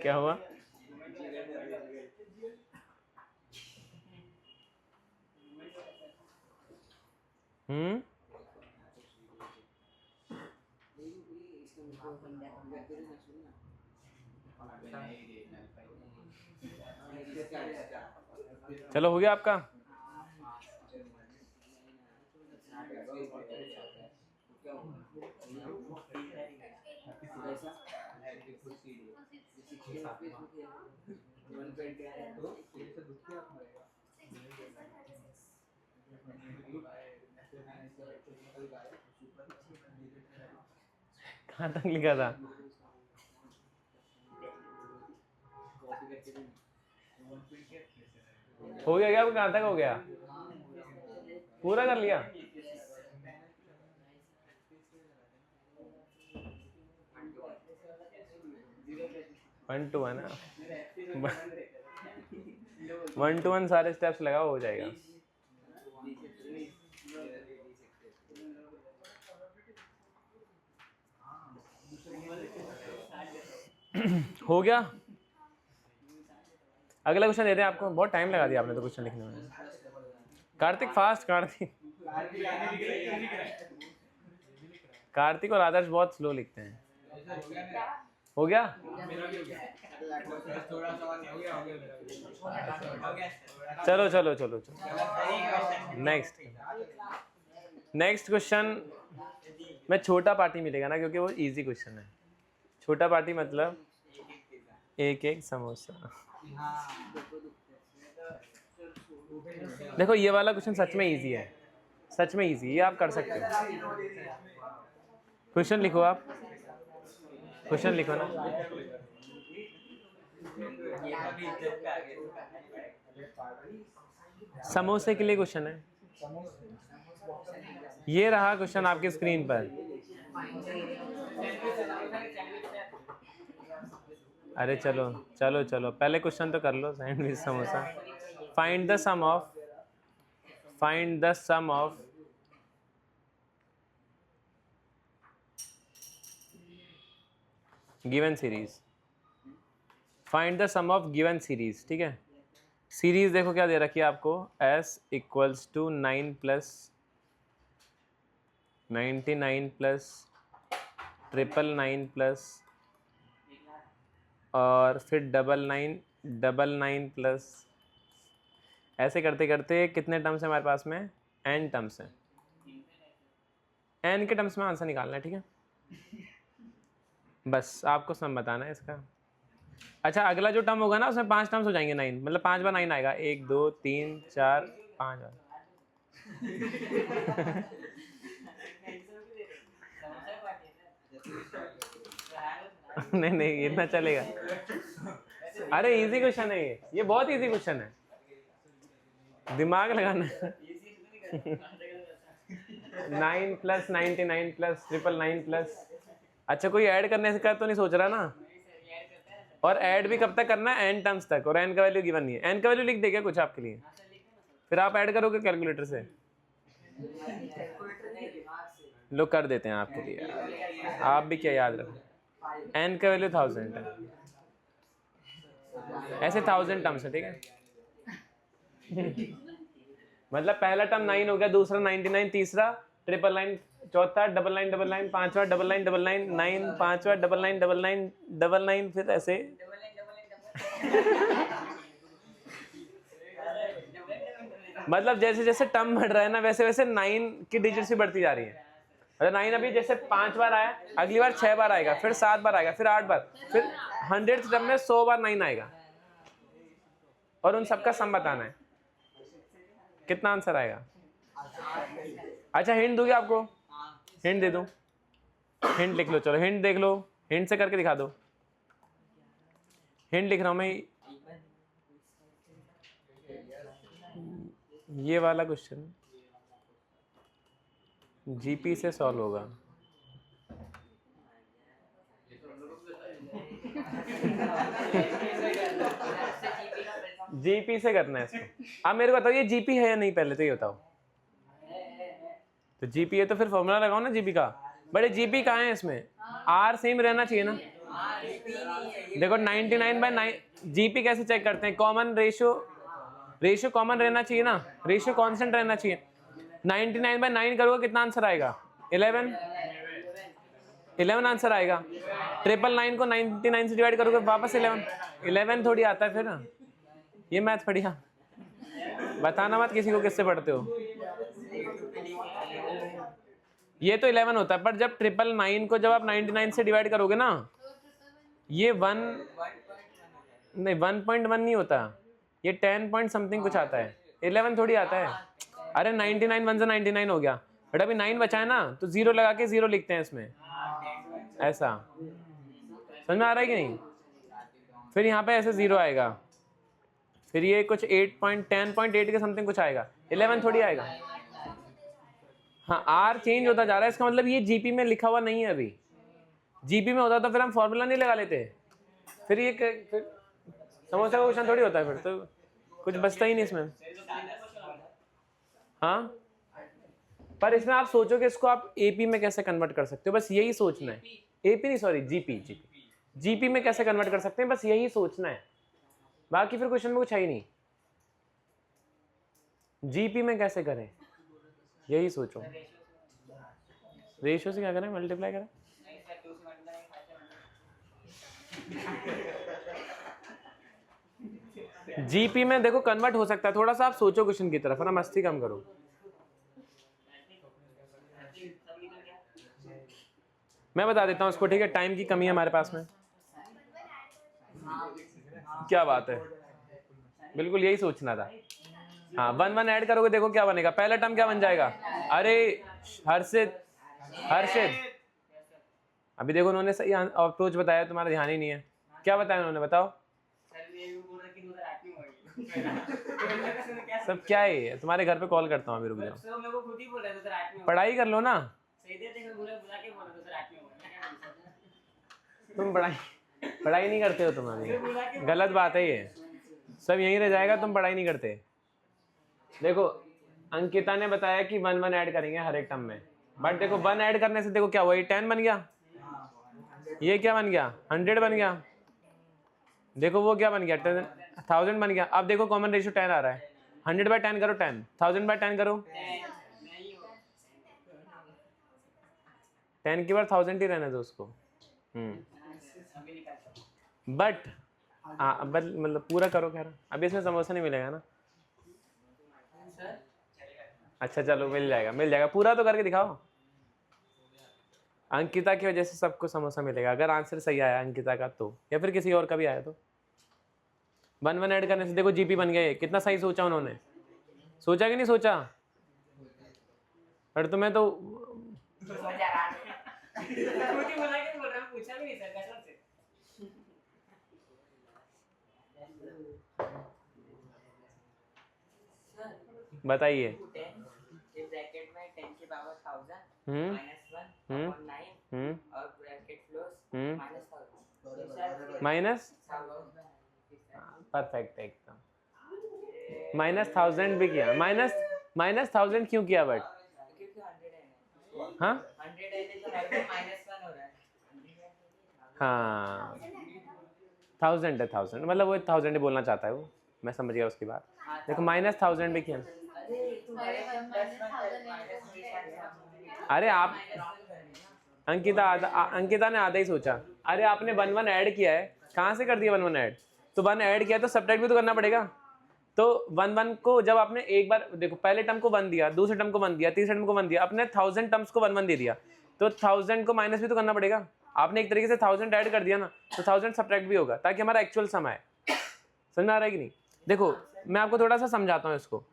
क्या हुआ? चलो हो गया आपका? कहाँ तक लिखा था? हो गया क्या? कहाँ तक हो गया? पूरा कर लिया? वन टू वन, 1 to 1 सारे स्टेप्स लगाओ, हो जाएगा। हो गया? अगला क्वेश्चन देते हैं आपको। बहुत टाइम लगा दिया आपने तो क्वेश्चन लिखने में। कार्तिक फास्ट, कार्तिक और आदर्श बहुत स्लो लिखते हैं। हो गया? चलो चलो चलो चलो, नेक्स्ट क्वेश्चन में छोटा पार्टी मिलेगा ना, क्योंकि वो इजी क्वेश्चन है। छोटा पार्टी मतलब एक एक समोसा। देखो ये वाला क्वेश्चन सच में इजी है, सच में इजी, ये आप कर सकते हो। क्वेश्चन लिखो आप, क्वेश्चन लिखो ना। समोसे के लिए क्वेश्चन है। ये रहा क्वेश्चन आपकी स्क्रीन पर। अरे चलो चलो चलो, पहले क्वेश्चन तो कर लो। Sandwich samosa. Find the sum of given series. Find the sum of given series. ठीक है, सीरीज देखो क्या दे रखी है आपको, s equals to 9 plus 99 plus 999 plus और फिर 99 प्लस, ऐसे करते करते कितने टर्म्स है हमारे पास में? n टर्म्स हैं। n के टर्म्स में आंसर निकालना है। ठीक है, बस आपको सम बताना है इसका। अच्छा, अगला जो टर्म होगा ना उसमें 5 टर्म्स हो जाएंगे। 9 मतलब 5 बार 9 आएगा। 1 2 3 4 5 बार। नहीं नहीं, इतना चलेगा। अरे इजी क्वेश्चन है ये बहुत इजी क्वेश्चन है, दिमाग लगाना। 9 प्लस 99 प्लस 999 प्लस। अच्छा, कोई ऐड करने का तो नहीं सोच रहा ना? और ऐड भी कब तक करना है? n टर्म्स तक। और n का वैल्यू गिवन नहीं है। n का वैल्यू लिख देगा कुछ आपके लिए, फिर आप ऐड करोगे कैलकुलेटर से। लोग कर देते हैं आपके लिए, आप भी क्या याद रखो। n का वैल्यू 1000 है, ऐसे 1000 टर्म्स है। ठीक है, मतलब पहला टर्म 9 हो गया, दूसरा 99, तीसरा 999, चौथा डबल नाइन डबल नाइन, पांचवा double nine double nine nine, पांचवा double nine double nine double nine, फिर ऐसे मतलब जैसे जैसे टर्म बढ़ रहा है ना वैसे वैसे 9 की डिजिट्स भी बढ़ती जा रही है। मतलब 9 अभी जैसे 5 बार आया, अगली बार 6 बार आएगा, फिर 7 बार आएगा, फिर 8 बार, फिर 100th टर्म में 100 बार 9 आएगा और उन सबका सम बताना है। कितना आंसर आएगा? अच्छा हिंट दूंगी आपको, हिंट दे दूं, हिंट लिख लो, चलो हिंट देख लो, हिंट से करके दिखा दो। हिंट लिख रहा हूं मैं, ये वाला क्वेश्चन जीपी से सॉल्व होगा। जीपी से करना है इसको। अब मेरे को बताओ ये जीपी है या नहीं, पहले तो ये बताओ। तो जीपी है तो फिर फॉर्मूला लगाओ ना जीपी का। बड़े जीपी कहाँ है इसमें? आर सेम रहना चाहिए ना। देखो 99/9 जीपी कैसे चेक करते हैं? कॉमन रेशियो कॉमन रहना चाहिए ना, रेशियो कांस्टेंट रहना चाहिए। 99/9 करोगे कितना आंसर आएगा? 11 आंसर आएगा। 999 को 99 से डिवाइड करोगे वापस 11 थोड़ी आता है फिर। ये मैथ बढ़िया, बताना मत किसी को किससे पढ़ते हो। ये तो 11 होता है, पर जब 999 को जब आप 99 से डिवाइड करोगे ना, ये 1.1 नहीं होता, ये 10 पॉइंट समथिंग कुछ आता है, 11 थोड़ी आता है। अरे 99 1 से 99 हो गया, बट अभी 9 बचा है ना, तो 0 लगा के 0 लिखते हैं इसमें, ऐसा। समझ में आ रहा है कि नहीं? फिर यहाँ पे ऐसे 0 आएगा, फिर ये कुछ 10.8 के समथिंग कुछ आएगा, 11 थोड़ी आएगा। हाँ, आर चेंज होता जा रहा है, इसका मतलब ये जीपी में लिखा हुआ नहीं है अभी। जीपी में होता तो फिर हम फॉर्मूला नहीं लगा लेते। फिर ये फिर समोसा का क्वेश्चन थोड़ी होता है, फिर तो कुछ बचता ही नहीं इसमें। हाँ, पर इसमें आप सोचो कि इसको आप एपी में कैसे कन्वर्ट कर सकते हो, बस यही सोचना है। एपी नहीं, सॉरी जीपी में कैसे कन्वर्ट कर सकते हैं, बस यही सोचना है। बाकी फिर क्वेश्चन में कुछ है ही नहीं। जीपी में कैसे करें यही सोचो। रेशियो से क्या करें? मल्टीप्लाई करें। जीपी में देखो कन्वर्ट हो सकता है, थोड़ा सा आप सोचो क्वेश्चन की तरफ, है ना, मस्ती कम करो। मैं बता देता हूँ इसको, ठीक है? टाइम की कमी है हमारे पास में। क्या बात है, बिल्कुल यही सोचना था। हाँ, 1 1 ऐड करोगे, देखो क्या बनेगा। पहला टर्म क्या बन जाएगा? अरे हर्षित, अभी देखो उन्होंने सही अप्रोच बताया, तुम्हारा ध्यान ही नहीं है। क्या बताया उन्होंने, बताओ। सब क्या है? तुम्हारे घर पे कॉल करता हूँ अभी, रुक जाओ। पढ़ाई कर लो ना, तुम पढ़ाई नहीं करते हो तुम अभी, गलत बात है ये। सब यहीं रह जाएगा, तुम पढ़ाई नहीं करते। देखो अंकिता ने बताया कि 1 1 ऐड करेंगे हर एक टर्म में, बट देखो 1 ऐड करने से देखो क्या हुआ, ये 10 बन गया, ये क्या बन गया? 100 बन गया। देखो वो क्या बन गया? 1000 बन गया। अब देखो कॉमन रेशियो 10 आ रहा है। 100/10 करो 10, 1000/10 करो, 10 की बार 1000 ही रहने दो उसको। बट मतलब पूरा करो। खैर अभी इसमें समोसा नहीं मिलेगा ना। अच्छा चलो, मिल जाएगा, पूरा तो करके दिखाओ। अंकिता की वजह से सबको समोसा मिलेगा, अगर आंसर सही आया अंकिता का तो, या फिर किसी और का भी आया तो। 1 1 ऐड करने से देखो जीपी बन गए। कितना सही सोचा उन्होंने, सोचा कि नहीं सोचा? पर तुम्हें तो बताइए। माइनस, परफेक्ट एकदम। -1000 भी किया, -1000 क्यों किया? बट हाँ, हाँ 1000 है, 1000 मतलब वो 1000 ही बोलना चाहता है वो, मैं समझ गया उसकी बात। देखो -1000 भी किया। अरे आप अंकिता ने आधा ही सोचा। अरे आपने 1 1 ऐड किया है, कहाँ से कर दिया 1 1 ऐड? तो 1 ऐड किया तो सब्ट्रैक्ट भी तो करना पड़ेगा। तो 1 1 को जब आपने एक बार देखो, पहले टर्म को 1 दिया, दूसरे टर्म को 1 दिया, तीसरे टर्म को 1 दिया, अपने 1000 टर्म्स को 1 1 दे दिया, तो 1000 को माइनस भी तो करना पड़ेगा। आपने एक तरीके से 1000 ऐड कर दिया ना, तो 1000 सब्ट्रैक्ट भी होगा ताकि हमारा एक्चुअल सम आए। समझ में आ रहा है कि नहीं? देखो मैं आपको थोड़ा सा समझाता हूँ इसको।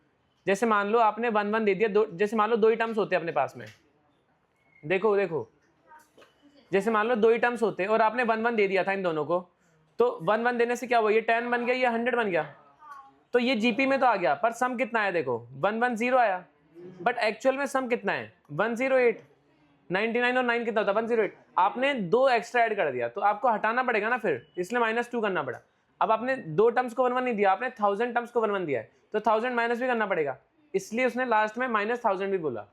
जैसे मान लो आपने 1 1 दे दिया, जैसे मान लो 2 ही टर्म्स होते हैं अपने पास में, देखो जैसे मान लो 2 ही टर्म्स होते और आपने 1 1 दे दिया था इन दोनों को, तो 1 1 देने से क्या हुआ, ये 10 बन गया, ये 100 बन गया, तो ये जीपी में तो आ गया, पर सम कितना है देखो 110 आया, बट एक्चुअल में सम कितना है 108। 99 और 9 कितना होता है 108। आपने 2 एक्स्ट्रा ऐड कर दिया तो आपको हटाना पड़ेगा ना फिर, इसलिए -2 करना पड़ा। अब आपने 2 टर्म्स को 1 1 नहीं दिया, आपने 1000 टर्म्स को 1 1 दिया है, तो 1000 माइनस भी करना पड़ेगा, इसलिए उसने लास्ट में -1000 भी बोला,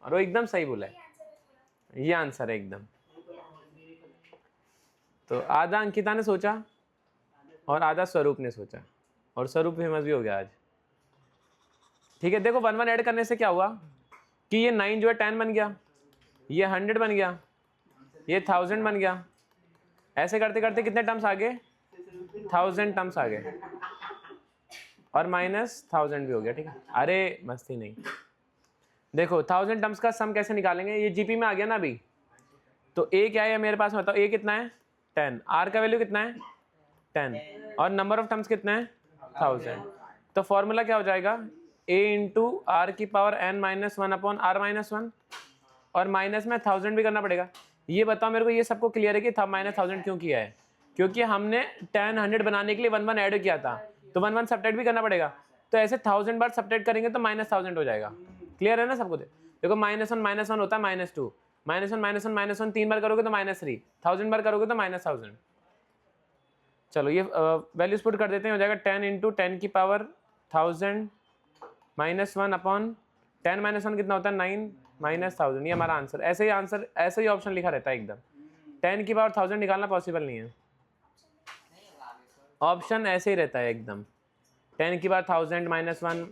और वो एकदम सही बोला है। ये आंसर है एकदम। तो आधा अंकिता ने सोचा और आधा स्वरूप ने सोचा, और स्वरूप फेमस भी हो गया आज। ठीक है, देखो 1 1 ऐड करने से क्या हुआ कि ये 9 जो है 10 बन गया, ये 100 बन गया, ये 1000 बन गया, ऐसे करते करते कितने टर्म्स आ गए 1000 टर्म्स आ गए, और -1000 भी हो गया। ठीक है, अरे मस्ती नहीं। देखो 1000 टर्म्स का सम कैसे निकालेंगे, ये जीपी में आ गया ना अभी, तो ए क्या है मेरे पास, बताओ ए कितना है 10, आर का वैल्यू कितना है 10, और नंबर ऑफ टर्म्स कितना है 1000। तो फॉर्मूला क्या हो जाएगा, a इंटू आर की पावर n-1 अपॉन r-1, और माइनस में 1000 भी करना पड़ेगा। ये बताओ मेरे को, ये सबको क्लियर है कि था -1000 क्यों किया है? क्योंकि हमने 10 100 बनाने के लिए 1 1 ऐड किया था, तो 1 1 सब्ट्रैक्ट भी करना पड़ेगा, तो ऐसे 1000 बार सब्ट्रैक्ट करेंगे तो -1000 हो जाएगा। क्लियर है ना सबको? देखो -1 होता है -2, -1 3 बार करोगे तो -3, 1000 बार करोगे तो -1000। चलो ये वैल्यूज पुट कर देते हैं, हो जाएगा 10 इंटू 10 की पावर 1000 -1 अपॉन 10 -1 कितना होता है 9 -1000। ये हमारा आंसर, ऐसे ही ऑप्शन लिखा रहता है एकदम। 10 की पावर 1000 निकालना पॉसिबल नहीं है, ऑप्शन ऐसे ही रहता है एकदम। 10 की पावर 1000 -1,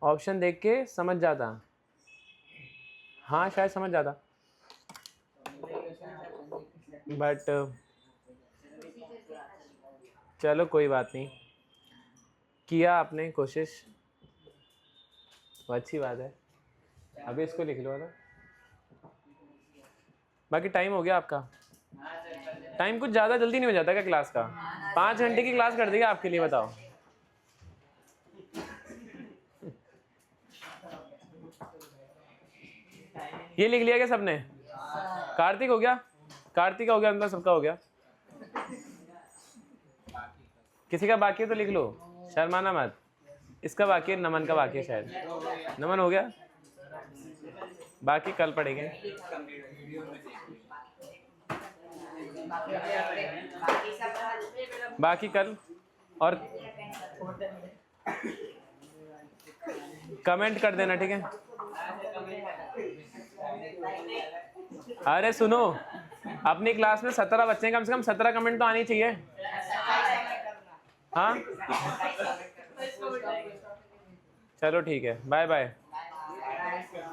ऑप्शन देख के समझ जाता, हाँ शायद समझ जाता, बट चलो कोई बात नहीं, किया आपने कोशिश, वो अच्छी बात है। अभी इसको लिख लो ना, बाकी टाइम हो गया आपका। टाइम कुछ ज़्यादा जल्दी नहीं हो जाता क्या क्लास का? 5 घंटे की क्लास कर देगा आपके लिए, बताओ। ये लिख लिया क्या सबने? कार्तिक हो गया, कार्तिक का हो गया, मतलब सबका हो गया। किसी का बाकी है तो लिख लो, शर्माना मत। इसका बाकी है, नमन का बाकी है शायद। नमन हो गया, बाकी कल पढ़ेंगे। बाकी कल, और कमेंट कर देना, ठीक है? अरे सुनो, अपनी क्लास में 17 बच्चे हैं, कम से कम 17 कमेंट तो आनी चाहिए। हाँ चलो ठीक है, बाय बाय।